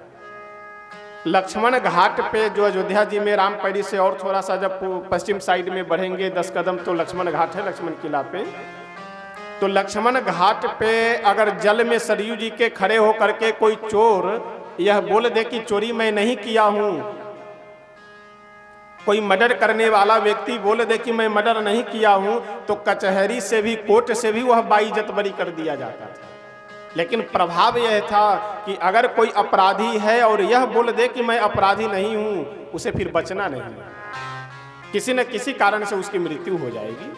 लक्ष्मण घाट पे जो अयोध्या जी में रामपैड़ी से और थोड़ा सा जब पश्चिम साइड में बढ़ेंगे 10 कदम तो लक्ष्मण घाट है, लक्ष्मण किला पे। तो लक्ष्मण घाट पे अगर जल में सरयू जी के खड़े होकर के कोई चोर यह बोल दे कि चोरी मैं नहीं किया हूं, कोई मर्डर करने वाला व्यक्ति बोल दे कि मैं मर्डर नहीं किया हूं, तो कचहरी से भी, कोर्ट से भी वह बाइज्जत बरी कर दिया जाता था। लेकिन प्रभाव यह था कि अगर कोई अपराधी है और यह बोल दे कि मैं अपराधी नहीं हूं, उसे फिर बचना नहीं, किसी न किसी कारण से उसकी मृत्यु हो जाएगी।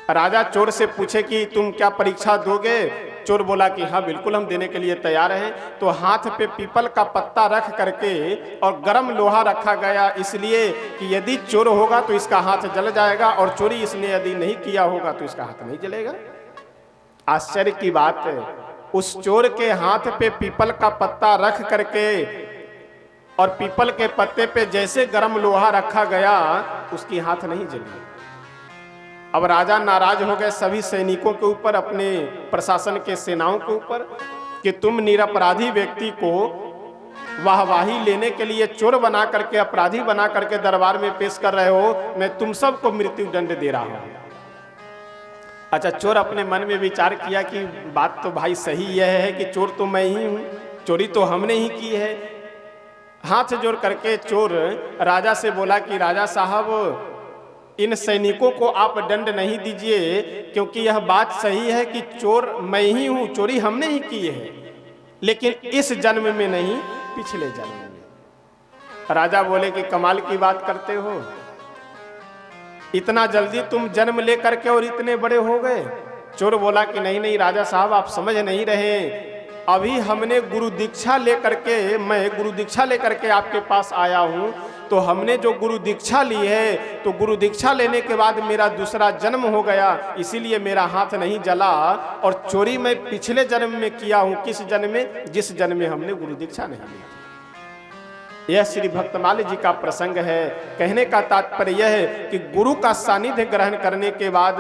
राजा चोर से पूछे कि तुम क्या परीक्षा दोगे? चोर बोला कि हाँ बिल्कुल हम देने के लिए तैयार हैं। तो हाथ पे पीपल का पत्ता रख करके और गर्म लोहा रखा गया, इसलिए कि यदि चोर होगा तो इसका हाथ जल जाएगा और चोरी इसने यदि नहीं किया होगा तो इसका हाथ नहीं जलेगा। आश्चर्य की बात है, उस चोर के हाथ पे पीपल का पत्ता रख करके और पीपल के पत्ते पे जैसे गर्म लोहा रखा गया, उसकी हाथ नहीं जली। अब राजा नाराज हो गए सभी सैनिकों के ऊपर, अपने प्रशासन के सेनाओं के ऊपर, कि तुम निरपराधी व्यक्ति को वाहवाही लेने के लिए चोर बना करके, अपराधी बना करके दरबार में पेश कर रहे हो, मैं तुम सबको मृत्यु दंड दे रहा हूं। अच्छा, चोर अपने मन में विचार किया कि बात तो भाई सही यह है कि चोर तो मैं ही हूं, चोरी तो हमने ही की है। हाथ जोड़ करके चोर राजा से बोला कि राजा साहब, इन सैनिकों को आप दंड नहीं दीजिए, क्योंकि यह बात सही है कि चोर मैं ही हूं, चोरी हमने ही की है, लेकिन इस जन्म में नहीं, पिछले जन्म में। राजा बोले कि कमाल की बात करते हो, इतना जल्दी तुम जन्म लेकर के और इतने बड़े हो गए। चोर बोला कि नहीं नहीं राजा साहब, आप समझ नहीं रहे, अभी हमने गुरु दीक्षा लेकर के, मैं गुरु दीक्षा लेकर के आपके पास आया हूं। तो हमने जो गुरु दीक्षा ली है, तो गुरु दीक्षा लेने के बाद मेरा दूसरा जन्म हो गया, इसीलिए मेरा हाथ नहीं जला। और चोरी मैं पिछले जन्म में किया हूं। किस जन्म में? जिस जन्म में हमने गुरु दीक्षा नहीं ली। यह श्री भक्तमाली जी का प्रसंग है। कहने का तात्पर्य यह है कि गुरु का सानिध्य ग्रहण करने के बाद,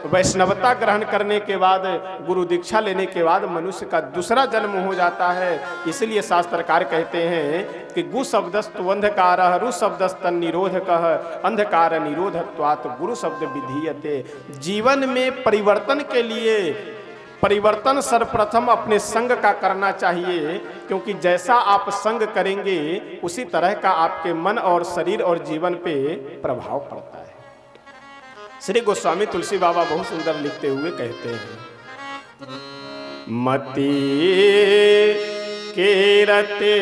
वैष्णवता ग्रहण करने के बाद, गुरु दीक्षा लेने के बाद मनुष्य का दूसरा जन्म हो जाता है। इसलिए शास्त्रकार कहते हैं कि गु शब्दस्तु अंधकारः, रु शब्दस्तन निरोधकः, अंधकार निरोधत्वात् गुरु शब्द विधीयते। जीवन में परिवर्तन के लिए परिवर्तन सर्वप्रथम अपने संग का करना चाहिए, क्योंकि जैसा आप संग करेंगे उसी तरह का आपके मन और शरीर और जीवन पे प्रभाव पड़ता है। श्री गोस्वामी तुलसी बाबा बहुत सुंदर लिखते हुए कहते हैं, मति केरते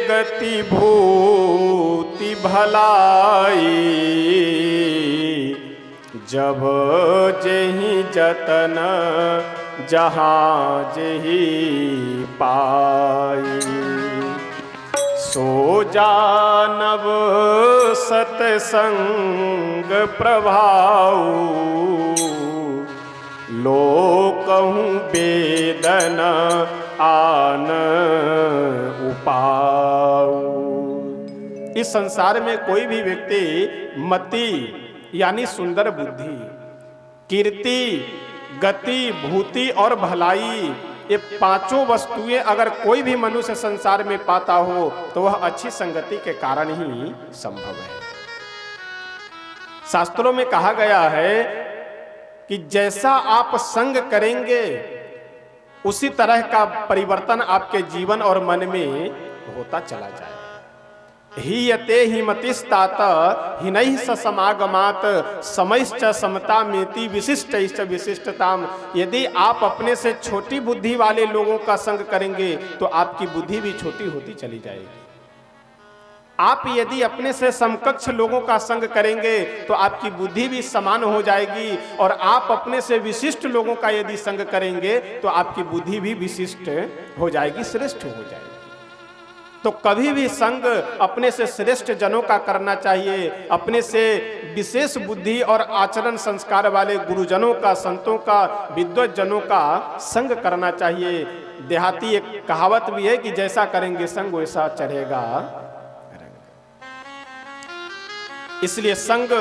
गति भूति भलाई, जब जेहि जतन जहाँ जेहि पाई, सो जानब सतसंग प्रभाऊ, लोकहु वेदन आन उपाऊ। इस संसार में कोई भी व्यक्ति मति यानी सुंदर बुद्धि, कीर्ति, गति, भूति और भलाई, ये पांचों वस्तुएं अगर कोई भी मनुष्य संसार में पाता हो तो वह अच्छी संगति के कारण ही संभव है। शास्त्रों में कहा गया है कि जैसा आप संग करेंगे उसी तरह का परिवर्तन आपके जीवन और मन में होता चला जाए। हीयते हिमतिस्तात हिनैः स समागमात् समैश्च समतामेति विशिष्टैश्च विशिष्टताम। यदि आप अपने से छोटी बुद्धि वाले लोगों का संग करेंगे तो आपकी बुद्धि भी छोटी होती चली जाएगी। आप यदि अपने से समकक्ष लोगों का संग करेंगे तो आपकी बुद्धि भी समान हो जाएगी, और आप अपने से विशिष्ट लोगों का यदि संग करेंगे तो आपकी बुद्धि भी विशिष्ट हो जाएगी, श्रेष्ठ हो जाएगी। तो कभी भी संग अपने से श्रेष्ठ जनों का करना चाहिए, अपने से विशेष बुद्धि और आचरण संस्कार वाले गुरुजनों का, संतों का, विद्वत जनों का संग करना चाहिए। देहाती एक कहावत भी है कि जैसा करेंगे संग वैसा चढ़ेगा। इसलिए संग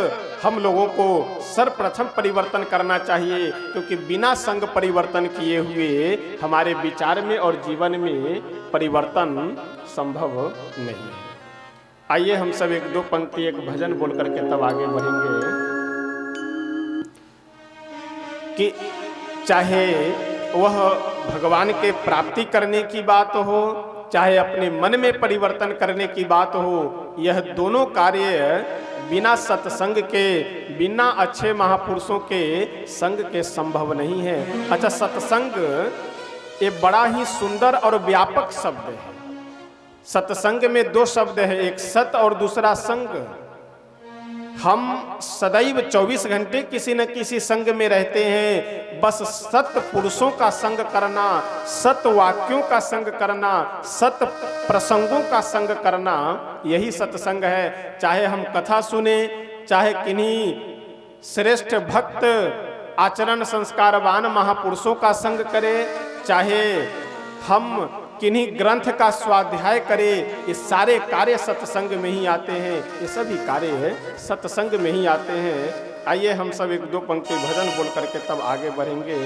हम लोगों को सर्वप्रथम परिवर्तन करना चाहिए, क्योंकि बिना संग परिवर्तन किए हुए हमारे विचार में और जीवन में परिवर्तन संभव नहीं है। आइए हम सब एक दो पंक्ति एक भजन बोल करके तब आगे बढ़ेंगे कि चाहे वह भगवान के प्राप्ति करने की बात हो, चाहे अपने मन में परिवर्तन करने की बात हो, यह दोनों कार्य बिना सत्संग के, बिना अच्छे महापुरुषों के संग के संभव नहीं है। अच्छा, सत्संग ये बड़ा ही सुंदर और व्यापक शब्द है। सत्संग में दो शब्द है, एक सत और दूसरा संग। हम सदैव 24 घंटे किसी न किसी संग में रहते हैं। बस सत पुरुषों का संग करना, सत वाक्यों का संग करना, सत प्रसंगों का संग करना, यही सत्संग है। चाहे हम कथा सुने, चाहे किन्हीं श्रेष्ठ भक्त आचरण संस्कारवान महापुरुषों का संग करें, चाहे हम किन्हीं ग्रंथ का स्वाध्याय करें, ये सारे कार्य सत्संग में ही आते हैं। ये सभी कार्य सत्संग में ही आते हैं। आइए हम सब एक दो पंक्ति भजन बोल करके तब आगे बढ़ेंगे।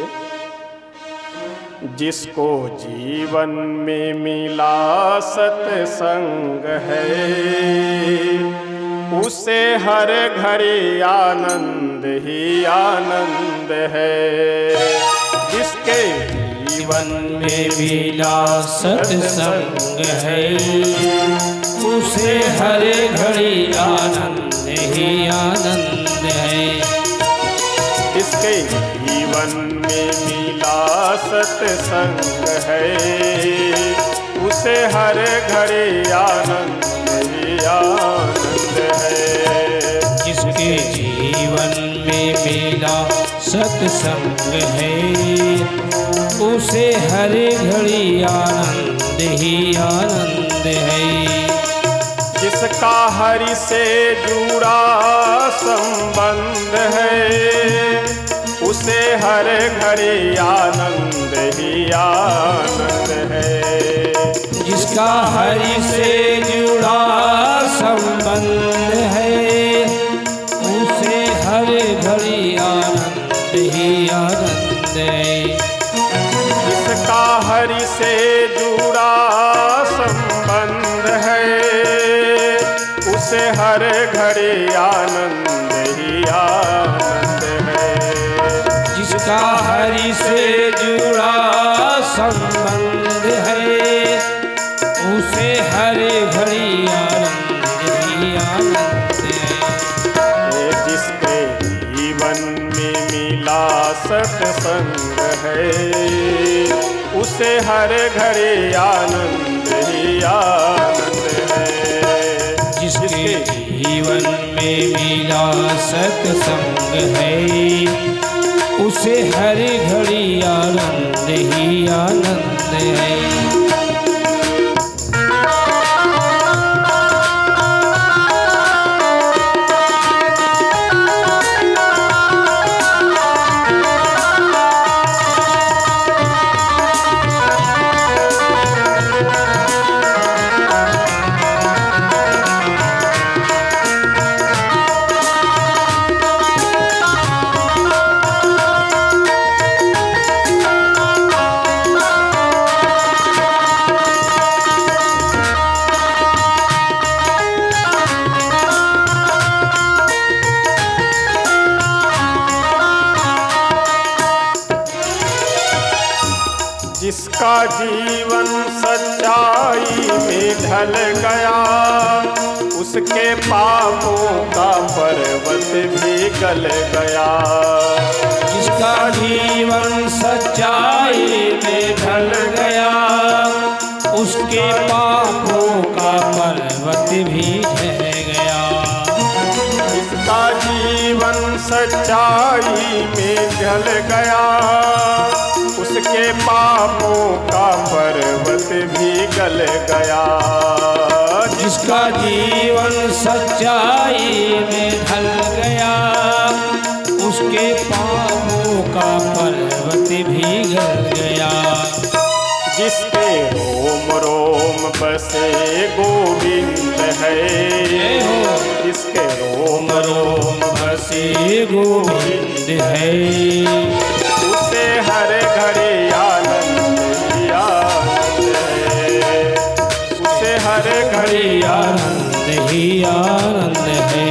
जिसको जीवन में मिला सत्संग है, उसे हर घड़ी आनंद ही आनंद है। जिसके जीवन में मिला सत्संग है, उसे हर घड़ी आनंद ही आनंद है। जिसके जीवन में मिला सत्संग है, उसे हर घड़ी आनंद ही आनंद है। जिसके जीवन में मिला सत्संग है, उसे हर घड़ी आनंद ही आनंद है। जिसका हरि से जुड़ा संबंध है, उसे हर घड़ी आनंद ही आनंद है। जिसका हरि से जुड़ा संबंध है, उसे हर घड़ी आनंद ही आनंद है। जिसका हरि से जुड़ा संबंध है, उसे हर घड़ी आनंद ही आनंद है। जिसका हरि से जुड़ा संबंध है, उसे हर घड़ी आनंद ही आनंद है। जिसके जीवन में मिला सत्संग है, उसे हर घड़ी आनंद ही आनंद है। जिसके जीवन में मिला सत्संग है, उसे हर घड़ी आनंद ही आनंद है। जिसका जीवन सच्चाई में ढल गया, उसके पापों का पर्वत भी गल गया। जिसका जीवन सच्चाई में ढल गया, उसके पापों का पर्वत भी सच्चाई में ढल गया, उसके पापों का पर्वत भी गल गया। जिसका जीवन सच्चाई में ढल गया, उसके पापों का पर्वत भी गल गया। जिसके रोम रोम बसे गोविंद है, जिसके रोम रोम बसे गोविंद है, उसे हर घड़ी आनंद ही आनंद है, उसे हर घड़ी आनंद ही आनंद है।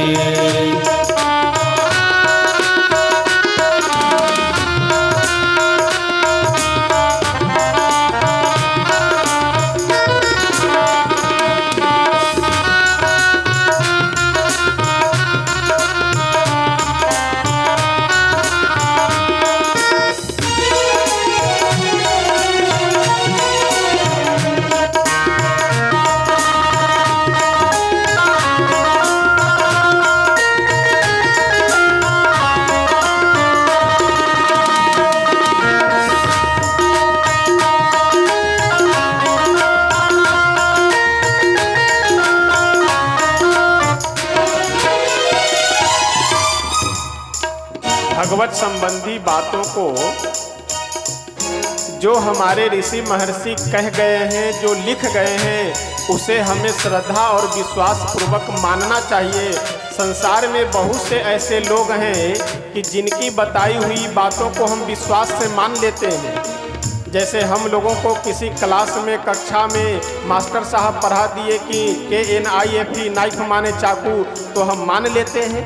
भगवत संबंधी बातों को जो हमारे ऋषि महर्षि कह गए हैं, जो लिख गए हैं, उसे हमें श्रद्धा और विश्वास पूर्वक मानना चाहिए। संसार में बहुत से ऐसे लोग हैं कि जिनकी बताई हुई बातों को हम विश्वास से मान लेते हैं। जैसे हम लोगों को किसी क्लास में, कक्षा में मास्टर साहब पढ़ा दिए कि KNIFE नाइफ माने चाकू, तो हम मान लेते हैं।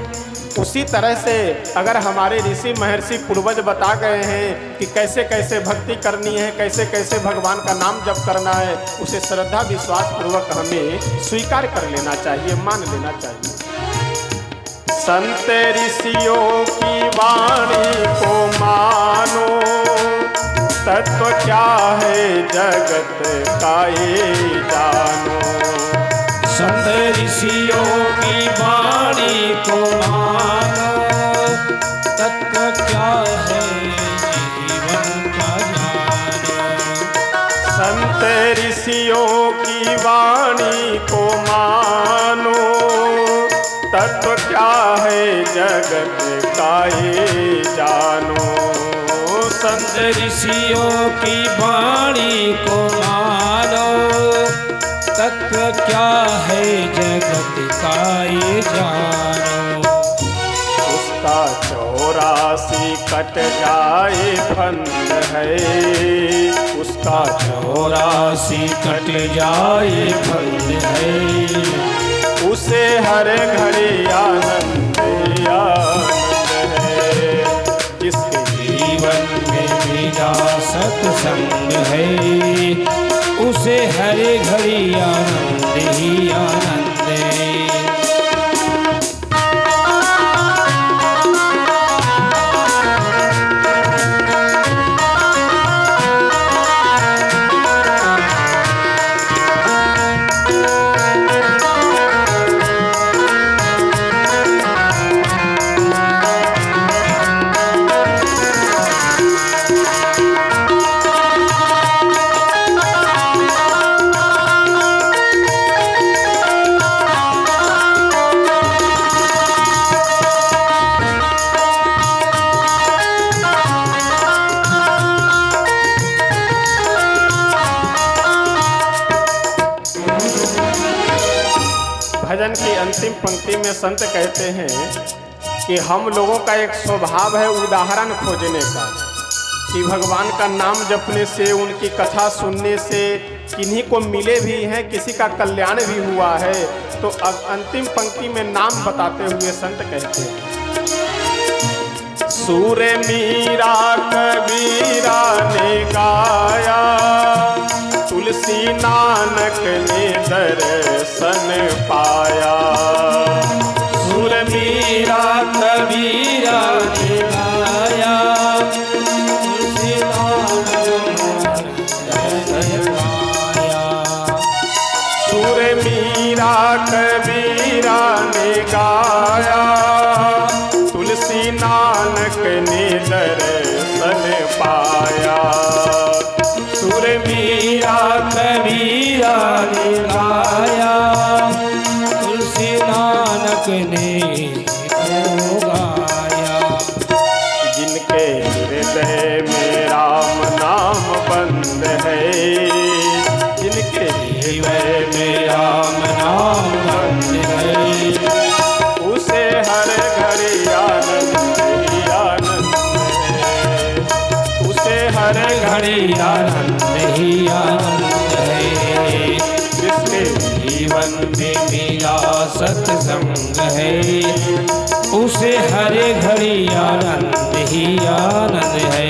उसी तरह से अगर हमारे ऋषि महर्षि पूर्वज बता गए हैं कि कैसे कैसे भक्ति करनी है, कैसे कैसे भगवान का नाम जप करना है, उसे श्रद्धा विश्वास पूर्वक हमें स्वीकार कर लेना चाहिए, मान लेना चाहिए। संत ऋषियों की वाणी को मानो, तत्व क्या है जगत का ये जानो। संत ऋषियों की वाणी को मानो, तत्व क्या है जीवन का जानो। संत ऋषियों की वाणी को मानो, तत्व क्या है जगत का ये जानो। संत ऋषियों की वाणी को मानो, तत्व क्या है जगत का ये जानो। उसका 84 कट जाए फंद है, उसका 84 कट जाए फंद है, उसे हर घड़ी आनंद ही आनंद है। जिसके जीवन में मेरा सत्संग है, उसे हर घड़ी आनंद ही आनंद है। भजन की अंतिम पंक्ति में संत कहते हैं कि हम लोगों का एक स्वभाव है उदाहरण खोजने का, कि भगवान का नाम जपने से, उनकी कथा सुनने से किन्हीं को मिले भी हैं, किसी का कल्याण भी हुआ है। तो अब अंतिम पंक्ति में नाम बताते हुए संत कहते हैं, सूर मीरा कबीरा ने गाया, तुलसी नानक ने दर्शन पाया। सुर मीरा कबीरा ने गाया, तुलसी नानक ने दर्शन पाया। सुर मीरा कबीरा ने गाया, तुलसी नानक मीरा कबीरा ने गाया, तुलसी नानक ने इसको गाया। जिनके हृदय में राम नाम बंद है, जिनके हृदय में राम नाम बंद है, उसे हर घड़ी आनंद ही आनंद है, उसे हर घड़ी आनंद ही आनंद है। जिसके जीवन में मेरा सत्संग है, उसे हर घड़ी आनंद ही आनंद है।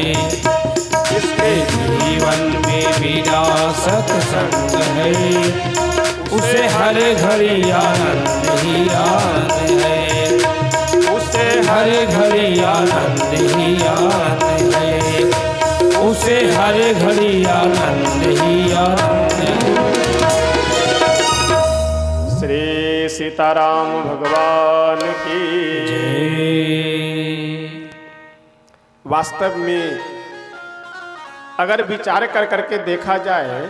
जिसके जीवन में मेरा सत्संग है, उसे हर घड़ी आनंद ही आनंद है, उसे हर घड़ी आनंद ही आनंद है, उसे हर घड़ी आनंद ही आनंद है। श्री सीताराम भगवान की वास्तव में अगर विचार कर करके देखा जाए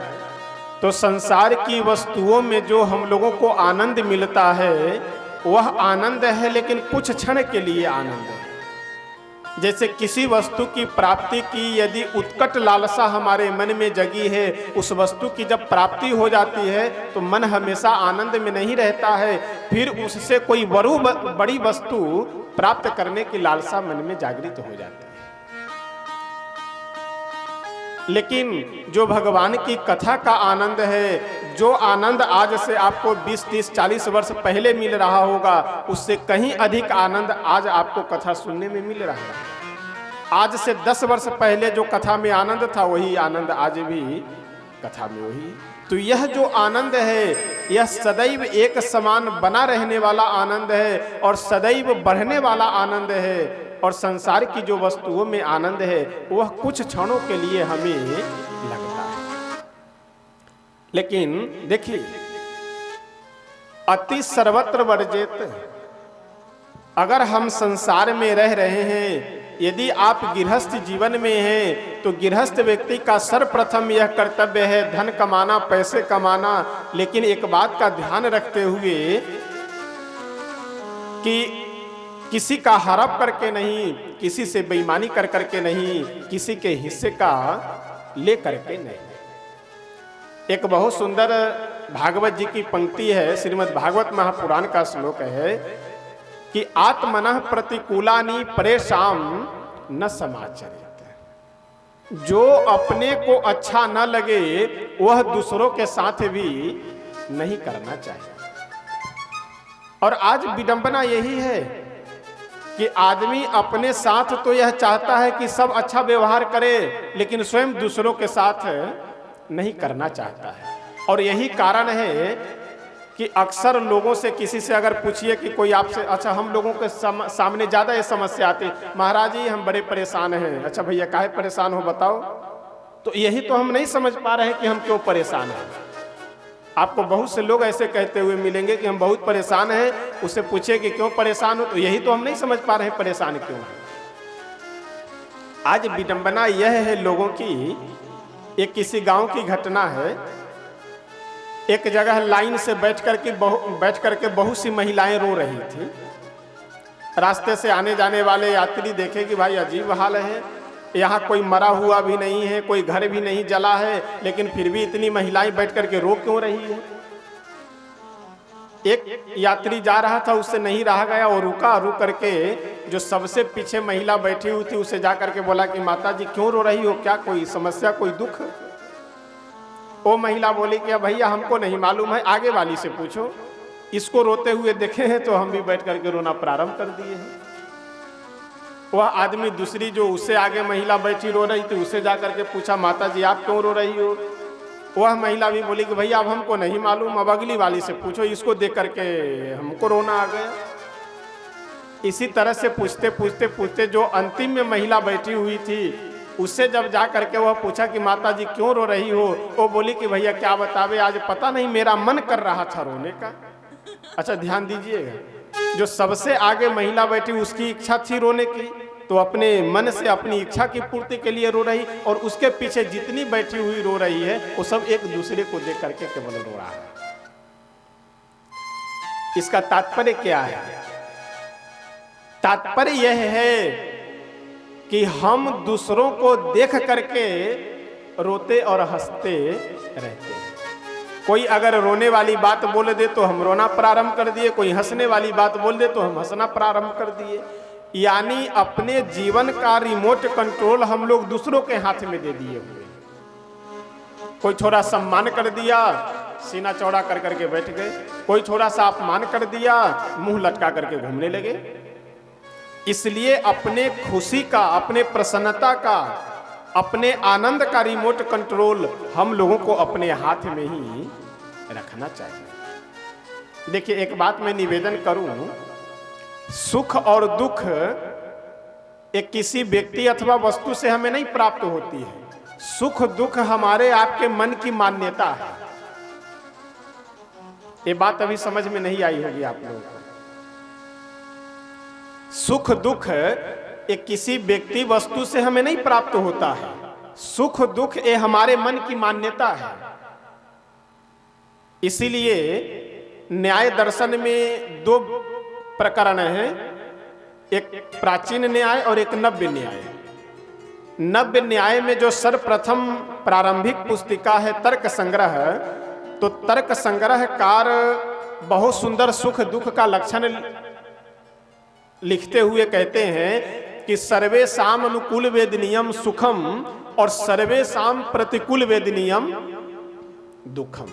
तो संसार की वस्तुओं में जो हम लोगों को आनंद मिलता है वह आनंद है, लेकिन कुछ क्षण के लिए आनंद है। जैसे किसी वस्तु की प्राप्ति की यदि उत्कट लालसा हमारे मन में जगी है, उस वस्तु की जब प्राप्ति हो जाती है तो मन हमेशा आनंद में नहीं रहता है, फिर उससे कोई बड़ी वस्तु प्राप्त करने की लालसा मन में जागृत हो जाती है। लेकिन जो भगवान की कथा का आनंद है, जो आनंद आज से आपको 20, 30, 40 वर्ष पहले मिल रहा होगा, उससे कहीं अधिक आनंद आज आपको कथा सुनने में मिल रहा है। आज से 10 वर्ष पहले जो कथा में आनंद था वही आनंद आज भी कथा में वही। तो यह जो आनंद है यह सदैव एक समान बना रहने वाला आनंद है और सदैव बढ़ने वाला आनंद है। और संसार की जो वस्तुओं में आनंद है वह कुछ क्षणों के लिए हमें लगता है। लेकिन देखिए, अति सर्वत्र वर्जित। अगर हम संसार में रह रहे हैं, यदि आप गृहस्थ जीवन में हैं, तो गृहस्थ व्यक्ति का सर्वप्रथम यह कर्तव्य है धन कमाना, पैसे कमाना। लेकिन एक बात का ध्यान रखते हुए कि किसी का हड़प करके नहीं, किसी से बेईमानी कर करके नहीं, किसी के हिस्से का ले करके नहीं। एक बहुत सुंदर भागवत जी की पंक्ति है, श्रीमद् भागवत महापुराण का श्लोक है कि आत्मनः प्रतिकूलानि परेशान न समाचरित। जो अपने को अच्छा न लगे वह दूसरों के साथ भी नहीं करना चाहिए। और आज विडंबना यही है कि आदमी अपने साथ तो यह चाहता है कि सब अच्छा व्यवहार करे, लेकिन स्वयं दूसरों के साथ नहीं करना चाहता है। और यही कारण है कि अक्सर लोगों से किसी से अगर पूछिए कि कोई आपसे, अच्छा हम लोगों के सामने ज़्यादा ये समस्या आती, महाराज जी हम बड़े परेशान हैं। अच्छा भैया काहे परेशान हो बताओ। तो यही तो हम नहीं समझ पा रहे हैं कि हम क्यों परेशान हैं। आपको बहुत से लोग ऐसे कहते हुए मिलेंगे कि हम बहुत परेशान हैं, उससे पूछे कि क्यों परेशान हो, तो यही तो हम नहीं समझ पा रहे हैं परेशान क्यों हैं। आज विडंबना यह है लोगों की, एक किसी गांव की घटना है। एक जगह लाइन से बैठ करके बहुत सी महिलाएं रो रही थी। रास्ते से आने जाने वाले यात्री देखे कि भाई अजीब हाल है, यहाँ कोई मरा हुआ भी नहीं है, कोई घर भी नहीं जला है, लेकिन फिर भी इतनी महिलाएं बैठ करके रो क्यों रही है। एक यात्री जा रहा था, उससे नहीं रहा गया, और रुक करके जो सबसे पीछे महिला बैठी हुई थी उसे जा करके बोला कि माता जी क्यों रो रही हो, क्या कोई समस्या, कोई दुख। वो महिला बोली कि भैया हमको नहीं मालूम है, आगे वाली से पूछो। इसको रोते हुए देखे हैं तो हम भी बैठ करके रोना प्रारंभ कर दिए हैं। वह आदमी दूसरी जो उससे आगे महिला बैठी रो रही थी उसे जा करके पूछा, माता जी आप क्यों रो रही हो। वह महिला भी बोली कि भैया अब हमको नहीं मालूम, अब अगली वाली से पूछो। इसको देख करके हमको रोना आ गया। इसी तरह से पूछते पूछते पूछते जो अंतिम में महिला बैठी हुई थी उससे जब जा करके वह पूछा कि माता जी क्यों रो रही हो, वो बोली कि भैया क्या बतावे, आज पता नहीं मेरा मन कर रहा था रोने का। अच्छा ध्यान दीजिएगा, जो सबसे आगे महिला बैठी उसकी इच्छा थी रोने की, तो अपने मन से अपनी इच्छा की पूर्ति के लिए रो रही, और उसके पीछे जितनी बैठी हुई रो रही है वो सब एक दूसरे को देख करके केवल रो रहा है। इसका तात्पर्य क्या है? तात्पर्य यह है कि हम दूसरों को देख करके रोते और हंसते रहते हैं। कोई अगर रोने वाली बात बोल दे तो हम रोना प्रारंभ कर दिए, कोई हंसने वाली बात बोल दे तो हम हंसना प्रारंभ कर दिए। यानी अपने जीवन का रिमोट कंट्रोल हम लोग दूसरों के हाथ में दे दिए हुए। कोई थोड़ा सम्मान कर दिया, सीना चौड़ा कर करके बैठ गए, कोई थोड़ा सा अपमान कर दिया, मुंह लटका करके घूमने लगे। इसलिए अपने खुशी का, अपने प्रसन्नता का, अपने आनंद का रिमोट कंट्रोल हम लोगों को अपने हाथ में ही रखना चाहिए। देखिए, एक बात मैं निवेदन करूं, सुख और दुख एक किसी व्यक्ति अथवा वस्तु से हमें नहीं प्राप्त होती है। सुख दुख हमारे आपके मन की मान्यता है। ये बात अभी समझ में नहीं आई होगी आप लोगों को। सुख दुख एक किसी व्यक्ति वस्तु से हमें नहीं प्राप्त होता है। सुख दुख ये हमारे मन की मान्यता है। इसीलिए न्याय दर्शन में दो प्रकरण है, एक प्राचीन न्याय और एक नव्य न्याय। नव्य न्याय में जो सर्वप्रथम प्रारंभिक पुस्तिका है तर्क संग्रह, तो तर्क संग्रहकार बहुत सुंदर सुख दुख का लक्षण लिखते हुए कहते हैं कि सर्वेषाम अनुकूल वेदनीयम सुखम और सर्वेषाम प्रतिकूल वेदनीयम दुखम।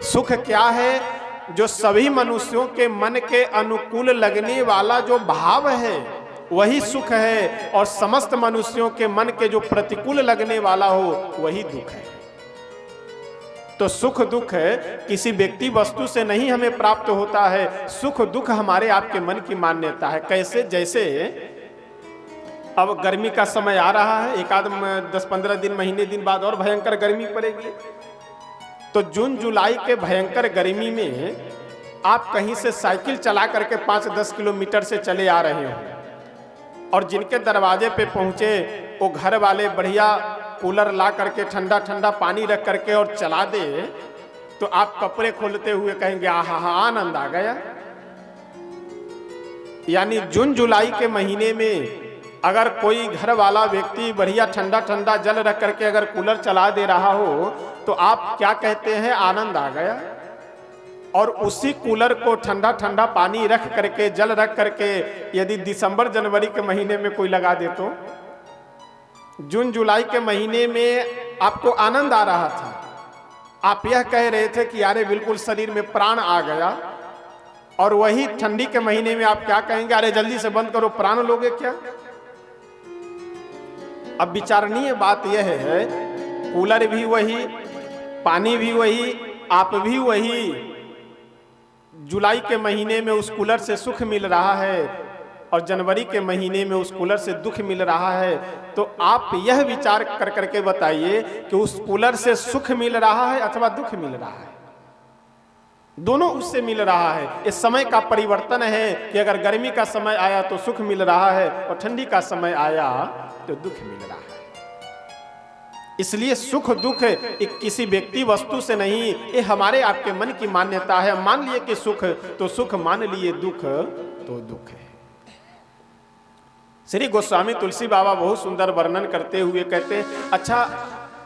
सुख क्या है? जो सभी मनुष्यों के मन के अनुकूल लगने वाला जो भाव है वही सुख है, और समस्त मनुष्यों के मन के जो प्रतिकूल लगने वाला हो वही दुख है। तो सुख दुख किसी व्यक्ति वस्तु से नहीं हमें प्राप्त होता है। सुख दुख हमारे आपके मन की मान्यता है। कैसे? जैसे अब गर्मी का समय आ रहा है, एक आध 10-15 दिन महीने दिन बाद और भयंकर गर्मी पड़ेगी। तो जून जुलाई के भयंकर गर्मी में आप कहीं से साइकिल चला करके 5-10 किलोमीटर से चले आ रहे हो, और जिनके दरवाजे पे पहुंचे वो घर वाले बढ़िया कूलर ला करके ठंडा ठंडा पानी रख करके और चला दे, तो आप कपड़े खोलते हुए कहेंगे आहा हा, आनंद आ गया। यानी जून जुलाई के महीने में अगर कोई घर वाला व्यक्ति बढ़िया ठंडा ठंडा जल रख करके अगर कूलर चला दे रहा हो तो आप क्या कहते हैं? आनंद आ गया। और उसी कूलर को ठंडा ठंडा पानी रख करके, जल रख करके यदि दिसंबर जनवरी के महीने में कोई लगा दे तो जून जुलाई के महीने में आपको आनंद आ रहा था। आप यह कह रहे थे कि यारे बिल्कुल शरीर में प्राण आ गया, और वही ठंडी के महीने में आप क्या कहेंगे? अरे जल्दी से बंद करो, प्राण लोगे क्या? अब विचारणीय बात यह है, कूलर भी वही, पानी भी वही, आप भी वही। जुलाई के महीने में उस कूलर से सुख मिल रहा है और जनवरी के महीने में उस कूलर से दुख मिल रहा है। तो आप यह विचार कर करके बताइए कि उस कूलर से सुख मिल रहा है अथवा दुख मिल रहा है? दोनों उससे मिल रहा है। इस समय का परिवर्तन है कि अगर गर्मी का समय आया तो सुख मिल रहा है, और ठंडी का समय आया तो दुख मिल रहा है। इसलिए सुख दुख एक किसी व्यक्ति वस्तु से नहीं, ये हमारे आपके मन की मान्यता है। मान लिए कि सुख तो सुख, मान लिए दुख तो दुख है। श्री गोस्वामी तुलसी बाबा बहुत सुंदर वर्णन करते हुए कहते हैं, अच्छा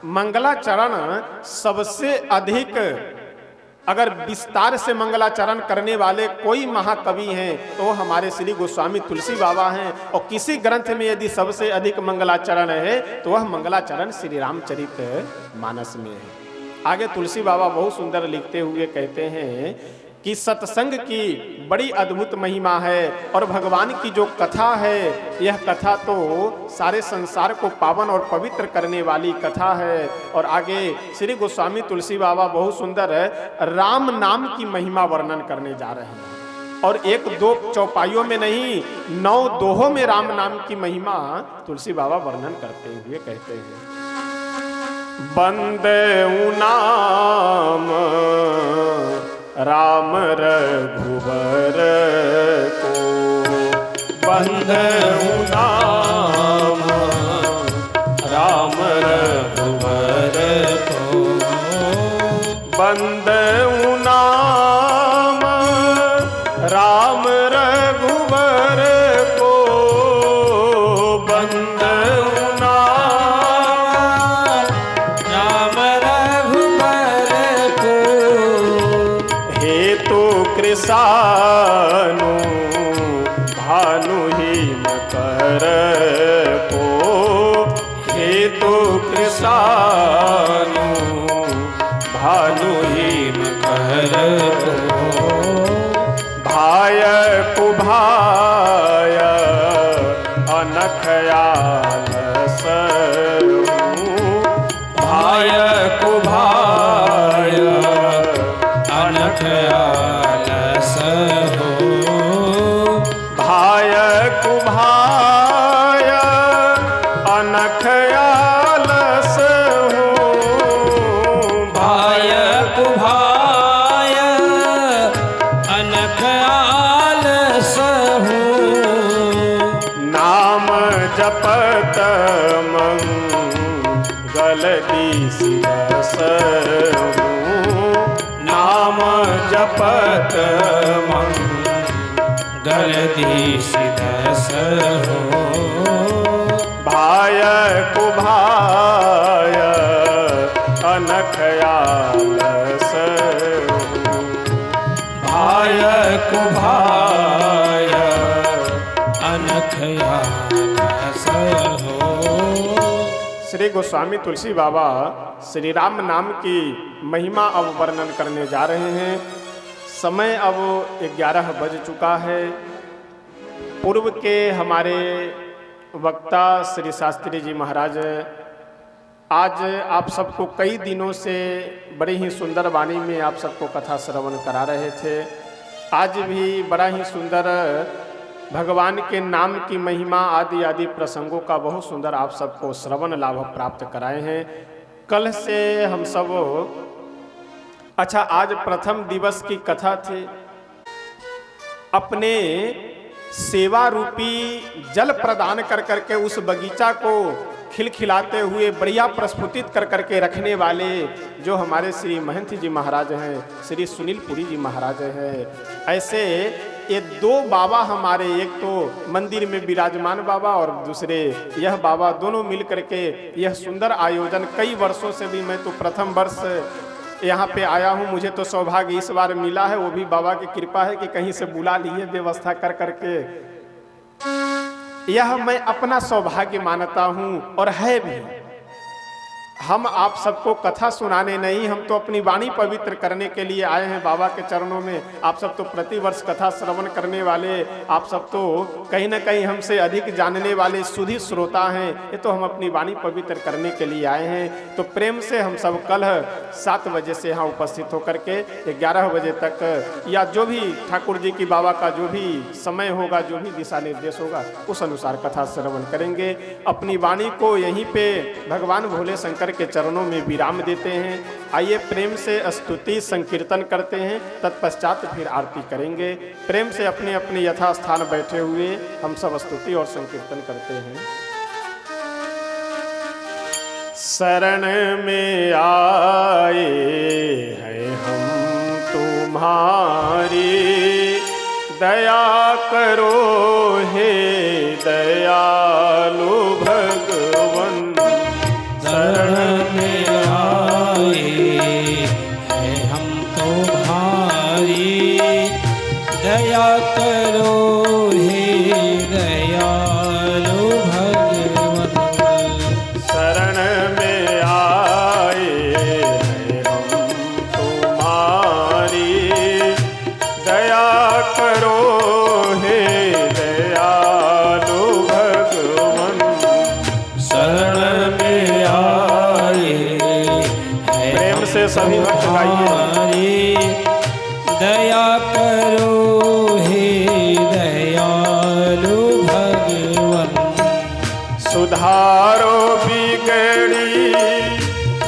मंगलाचरण सबसे अधिक अगर विस्तार से मंगलाचरण करने वाले कोई महाकवि हैं तो हमारे श्री गोस्वामी तुलसी बाबा हैं। और किसी ग्रंथ में यदि सबसे अधिक मंगलाचरण है तो वह मंगलाचरण श्री रामचरित मानस में है। आगे तुलसी बाबा बहुत सुंदर लिखते हुए कहते हैं कि सत्संग की बड़ी अद्भुत महिमा है, और भगवान की जो कथा है यह कथा तो सारे संसार को पावन और पवित्र करने वाली कथा है। और आगे श्री गोस्वामी तुलसी बाबा बहुत सुंदर राम नाम की महिमा वर्णन करने जा रहे हैं, और 1-2 चौपाइयों में नहीं 9 दोहों में राम नाम की महिमा तुलसी बाबा वर्णन करते हुए कहते हैं, बंदे नाम राम रघुबर को, बंदे नाम बंदऊ नाम राम रघुवर को, बंदऊ नाम राम रघुबर को, हेतु कृषानु भानुहीन कर को, हेतु कृषानु भानुहीन कर को, भाय कुभाय अनख आलस, भाय कुभाय अनख आलस हो, भाय कुभाय अनख आलस हो, भाय कुभाय अनख आलस हो, नाम जपत मंगल दिसरस हूँ, नाम जपत मंगल दिसरस हो, भाय कुभाय अनख आलस हूँ, भाय कुभाय अनख आलस हो। श्री गोस्वामी तुलसी बाबा श्री राम नाम की महिमा अब वर्णन करने जा रहे हैं। समय अब 11 बज चुका है। पूर्व के हमारे वक्ता श्री शास्त्री जी महाराज आज आप सबको कई दिनों से बड़ी ही सुंदर वाणी में आप सबको कथा श्रवण करा रहे थे। आज भी बड़ा ही सुंदर भगवान के नाम की महिमा आदि आदि प्रसंगों का बहुत सुंदर आप सबको श्रवण लाभ प्राप्त कराए हैं। कल से हम सब आज प्रथम दिवस की कथा थी। अपने सेवा रूपी जल प्रदान कर करके उस बगीचा को खिलखिलाते हुए बढ़िया प्रस्फुटित कर करके रखने वाले जो हमारे श्री महंत जी महाराज हैं, श्री सुनील पुरी जी महाराज हैं। ऐसे ये दो बाबा हमारे, एक तो मंदिर में विराजमान बाबा और दूसरे यह बाबा, दोनों मिल करके यह सुंदर आयोजन कई वर्षों से भी, मैं तो प्रथम वर्ष यहाँ पे आया हूँ, मुझे तो सौभाग्य इस बार मिला है, वो भी बाबा की कृपा है कि कहीं से बुला लिए व्यवस्था कर करके। यह मैं अपना सौभाग्य मानता हूँ और है भी। हम आप सबको कथा सुनाने नहीं, हम तो अपनी वाणी पवित्र करने के लिए आए हैं बाबा के चरणों में। आप सब तो प्रतिवर्ष कथा श्रवण करने वाले, आप सब तो कहीं ना कहीं हमसे अधिक जानने वाले सुधी श्रोता हैं। ये तो हम अपनी वाणी पवित्र करने के लिए आए हैं। तो प्रेम से हम सब कल 7 बजे से यहाँ उपस्थित होकर के 11 बजे तक, या जो भी ठाकुर जी की बाबा का जो भी समय होगा, जो भी दिशा निर्देश होगा, उस अनुसार कथा श्रवण करेंगे। अपनी वाणी को यहीं पे भगवान भोले शंकर के चरणों में विराम देते हैं। आइए प्रेम से स्तुति संकीर्तन करते हैं, तत्पश्चात फिर आरती करेंगे। प्रेम से अपने अपने यथास्थान बैठे हुए हम सब स्तुति और संकीर्तन करते हैं। शरण में आए हैं हम तुम्हारी, दया करो हे दयालु भगवन। शरण में आए हैं हम तुम्हारी, दया करो हे दयालु भगवन। शरण में आए हैं हम तुम्हारी, दया करो हे दयालु भगवन। शरण में आए प्रेम से सभी भक्त गाइए। दया करो हे दयालु भगवन। सुधारो बिगड़ी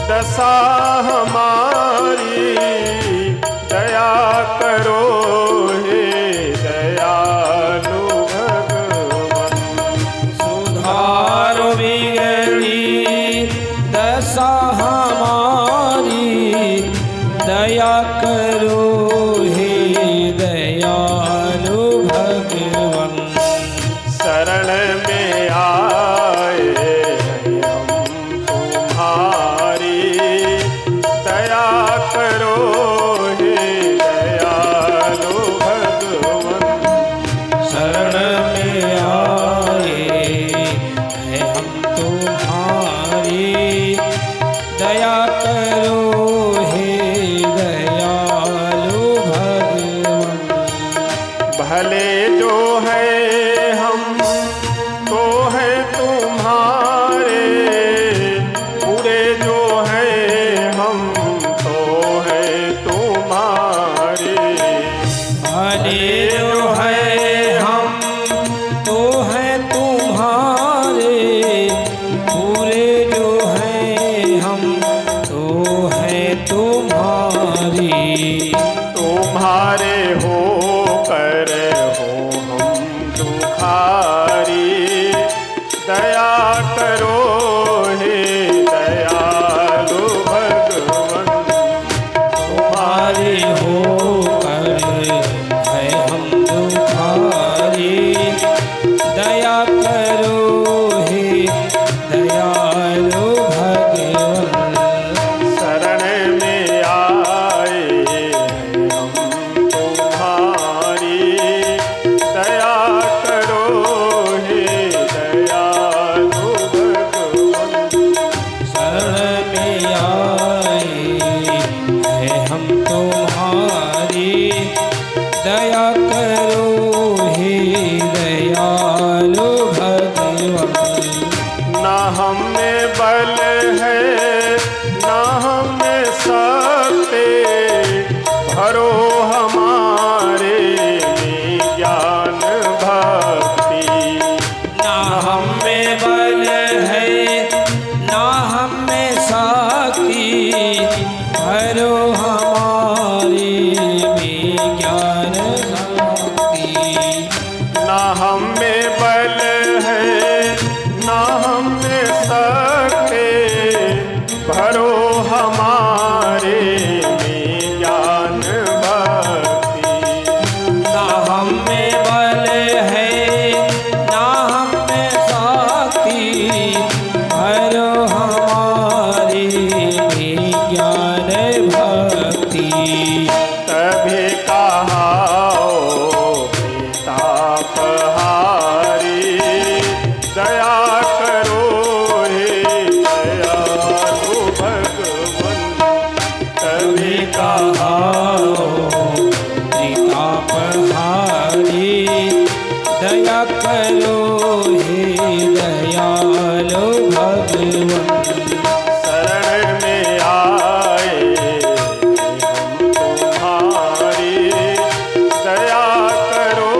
दशा हमारी, दया करो हे दयालु भगवन। सुधारो बिगड़ी दशा हमारी, दया दया करो हे दयालु भगवान। भले जो है हम तो है तुम्हारे, बुरे जो है हम तो है तुम्हारे। भले जो है हम तो है तुम्हारे, बुरे जो है हम तो है तुम्हारी। तुम्हारे हो कर हो हम दुखारी, दया करो हे दयालु भगवान। तुम्हारे हो कर है हम दुखारी, दया करो हे दयालु भगवान। शरण में आए हम तुम्हारी, दया करो हे दयालु भगवान। शरण में आए हैं हम तुम्हारी, दया करो हे दयालु भगवान। ना हम में बल है ना हम में शक्ति, भरो हमारे में ज्ञान भक्ति। ना हम में बल है ना हम में शक्ति, भरो हमारे में ज्ञान भक्ति। ना हम में बल है ना हम में शक्ति, भरो हमारे में ज्ञान भक्ति। ना हम में बल है ना हम में शक्ति, भरो हमारे में ज्ञान भक्ति। तभी कहाओ तापहारी, दया करो हे दयालु भगवान। तभी कहाओ तापहारी, दया करो हे दयालु भगवान। शरण में आए हम तुम्हारी, दया करो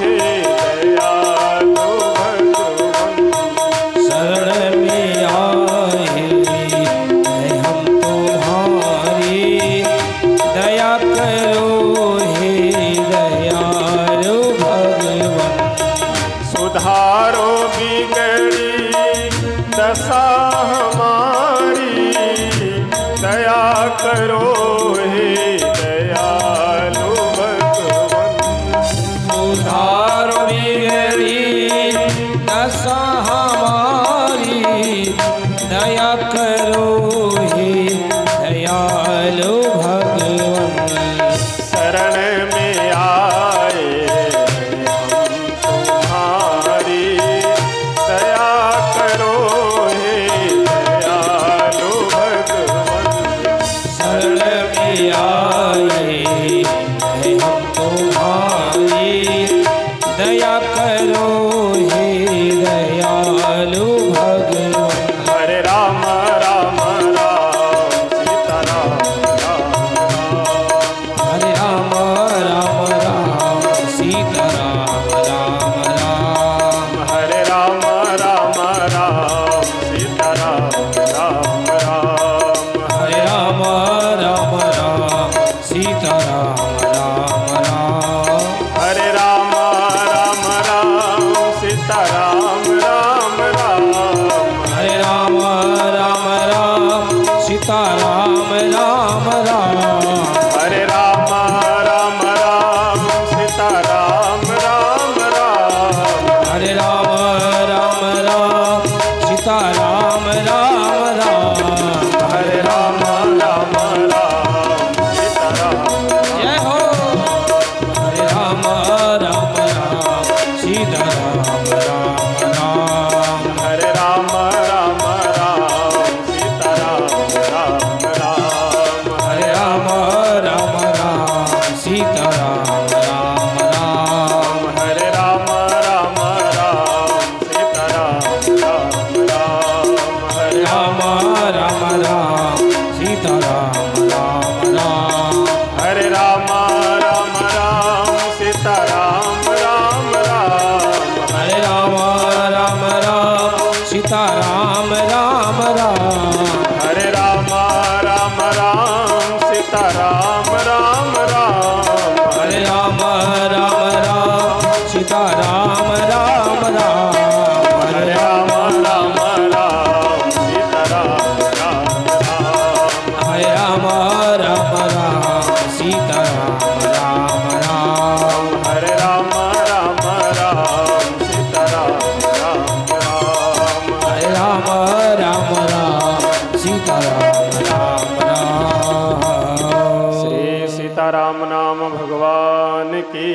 हे दयालु भगवान। शरण में आए हैं हम तुम्हारी, दया करो हे दयालु भगवान। सुधारो बिगड़ी दशा हमारी, दया करो हे दयालु भगवान। सुधारो बिगड़ी दशा हमारी, दया करो हे दयालु भगवान। शरण में आए हम तुम्हारी, दया करो हे दयालु भगवान। शरण में आए हैं हम तुम्हारी, दया करो हे दयालु भगवान। हरे राम राम राम सीता राम राम राम। हरे राम राम राम सीता राम राम राम। हरे राम राम राम सीता राम राम राम। हरे राम राम राम सीता राम राम राम। हरे राम राम राम सीता राम राम राम। हरे राम राम राम सीता राम राम राम। हरे राम राम राम सीता राम राम राम। हरे राम राम राम सीता राम राम राम। हरे राम राम राम सीता राम। जय हो। हरे राम राम राम सीता राम राम राम। हरे राम राम राम सीता राम सीताराम राम राम हरे राम राम राम सीताराम राम राम हरे राम राम राम सीताराम राम राम हरे राम राम राम सीताराम राम राम हरे राम राम राम सीताराम राम राम हरे राम राम राम सीताराम राम राम हरे राम राम राम सीताराम राम राम हरे राम राम राम सीताराम राम राम हरे राम राम राम सीताराम राम राम श्री सीताराम नाम भगवान की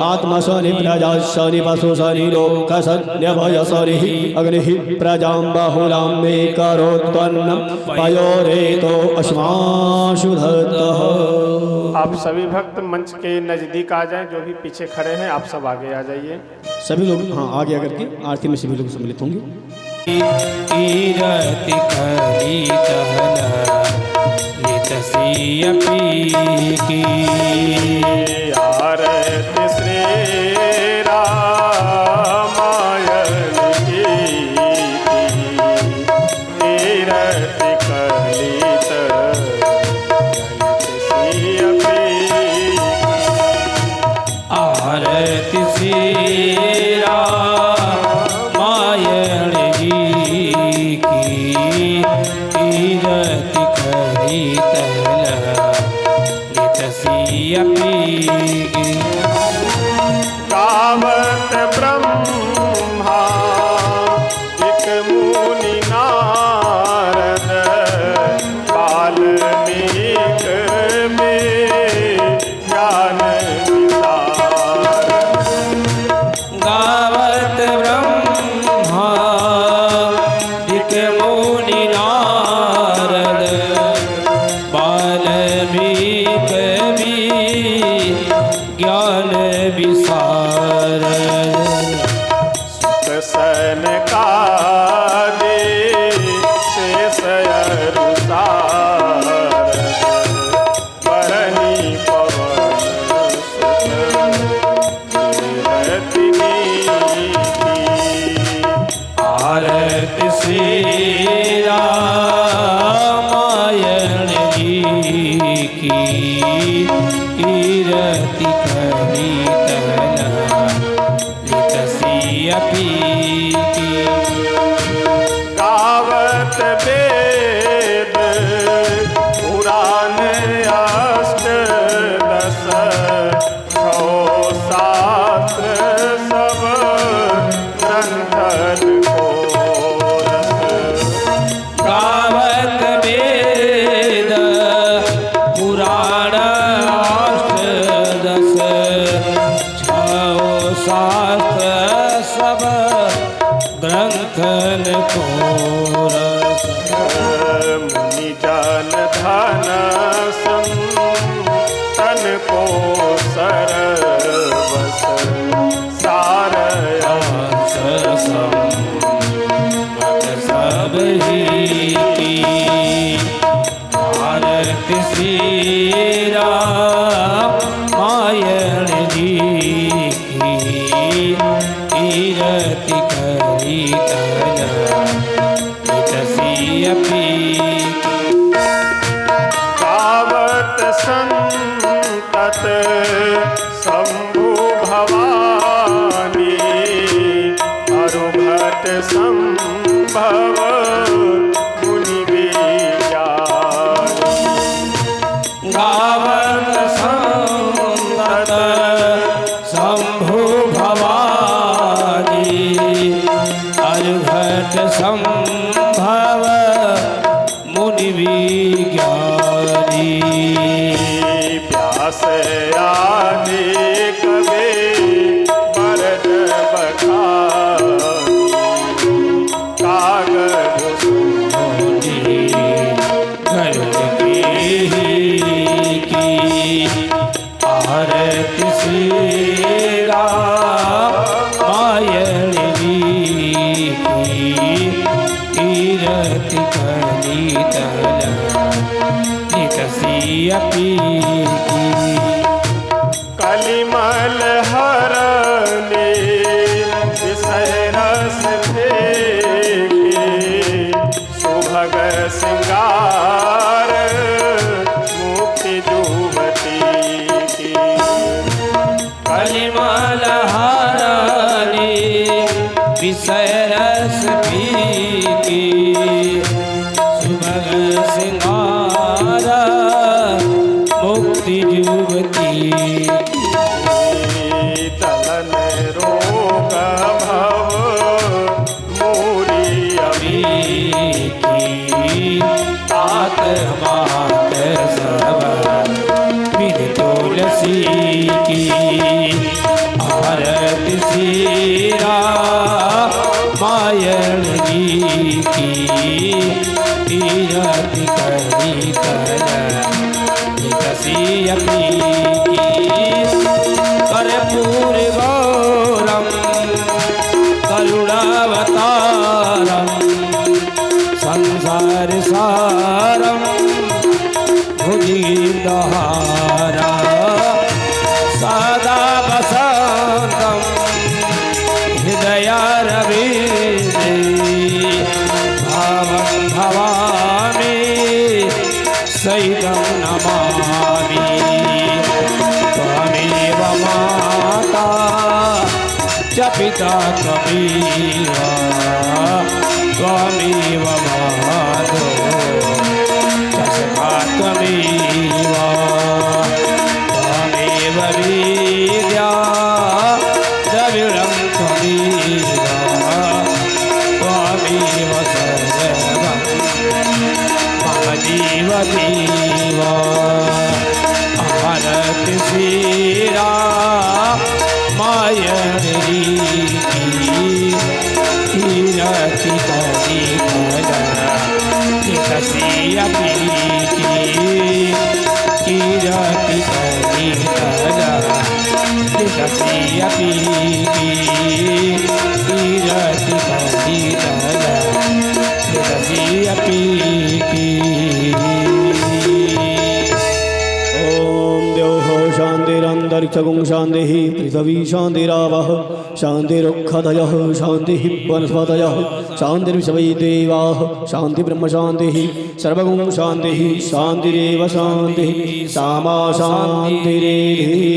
आत्मा सनि प्रजा सनि पशु सनि लोक सन्यभय सनि अग्नि प्रजां बाहुलां मे करोत्पन्नं पयोरेतो अस्माशुधतः। आप सभी भक्त मंच के नजदीक आ जाएं, जो भी पीछे खड़े हैं आप सब आगे आ जाइए। सभी लोग हाँ आगे आकर के आरती में सभी लोग सम्मिलित होंगे। कीरति कलितहन लितसिय पीकी आरती श्री रामायण की कीरति कलित आरति श्री रामायण जी की कीरति कलितहन लितसिय पीकी गावत ब्रह्मा एक मुनि नारद वाल्मीक में ज्ञान विशारद। गावत ब्रह्मा दिक मुनि नारद वाल्मीक भी ज्ञान विशारद सन का दे शेष अरुसार बरनी पवन सुत कीरति नीति। आरति श्री रामायण जी की कीरति कलितहन लितसिय पीकी गावत वेद पुराण अष्ट दश छो शास्त्र सब ग्रंथन को रस। गावत वेद पुराण अष्टदश छो शास्त्र सब ग्रंथन को रस मुनि जन धन संतन को सरवस सार सब ही की आरती श्री रामायण जी की कीरति कलितहन लितसिय पीकी गावत संतत शंभु भवानी अरुभट संभव मुनि विज्ञानी। गावत संतत शंभु भवानी अर्घट संभव कीरति कलितल नितसियपि कलिमल हरने विषय रस फेंके सुभग सिंगार मुक्ति जुवती की कलिमल हरने विषय रस फीकी सुभग सिंगार मुक्ति जुवती दलन रोग भव मूरी की आत्मात सब बिन तुलसी की आरती सीरा मायन जी की तीरति करी कर निकसियपि की कर्पूर गौरम करुणावतारम संसार सारम भुजगहारा सदा वसंतम हृदयारविंदे भावं भवामि सहितं नमामि त्वमेव माता च पिता त्वमेव त्वमेव माधो च सखा त्वमेव त्वमेव विद्या द्रविणं त्वमेव त्वमेव सर्वं मम जीवदेव आरति सीरा मायरी कीरति करी कर निकसियपि कीरति करी कर निकसियपि कीरति करी कर निकसियपि ओम देव शांतिरंतरिक्षगुं शांति पृथ्वी शांतिरावः शांतिरुक्षतयः शांति वनस्पतयः शांतिर्विश्वै देवाः शांति ब्रह्म शांति सर्वगुं शांति शांतिरेव शांति सामा शांतिरेधि।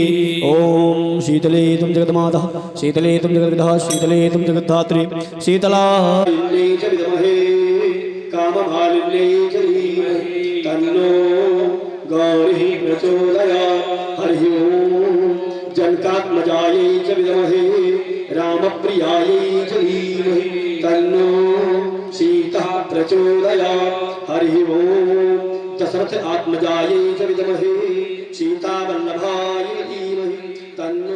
ओम शीतले तुम जगन्माता शीतले तुम जगद्विधा शीतले तुम जगद्धात्री शीतलायै च विद्महे कामभालिन्यै च धीमहि तन्नो गौरी प्रचोदयात्। हरिः ओम जनकात्मजायै च विद्महे रामप्रियायै च धीमहि तन्नो सीता प्रचोदयात्। हरिः ओम दशरथ आत्मजायै च विद्महे सीतावल्लभायै धीमहि तन्नो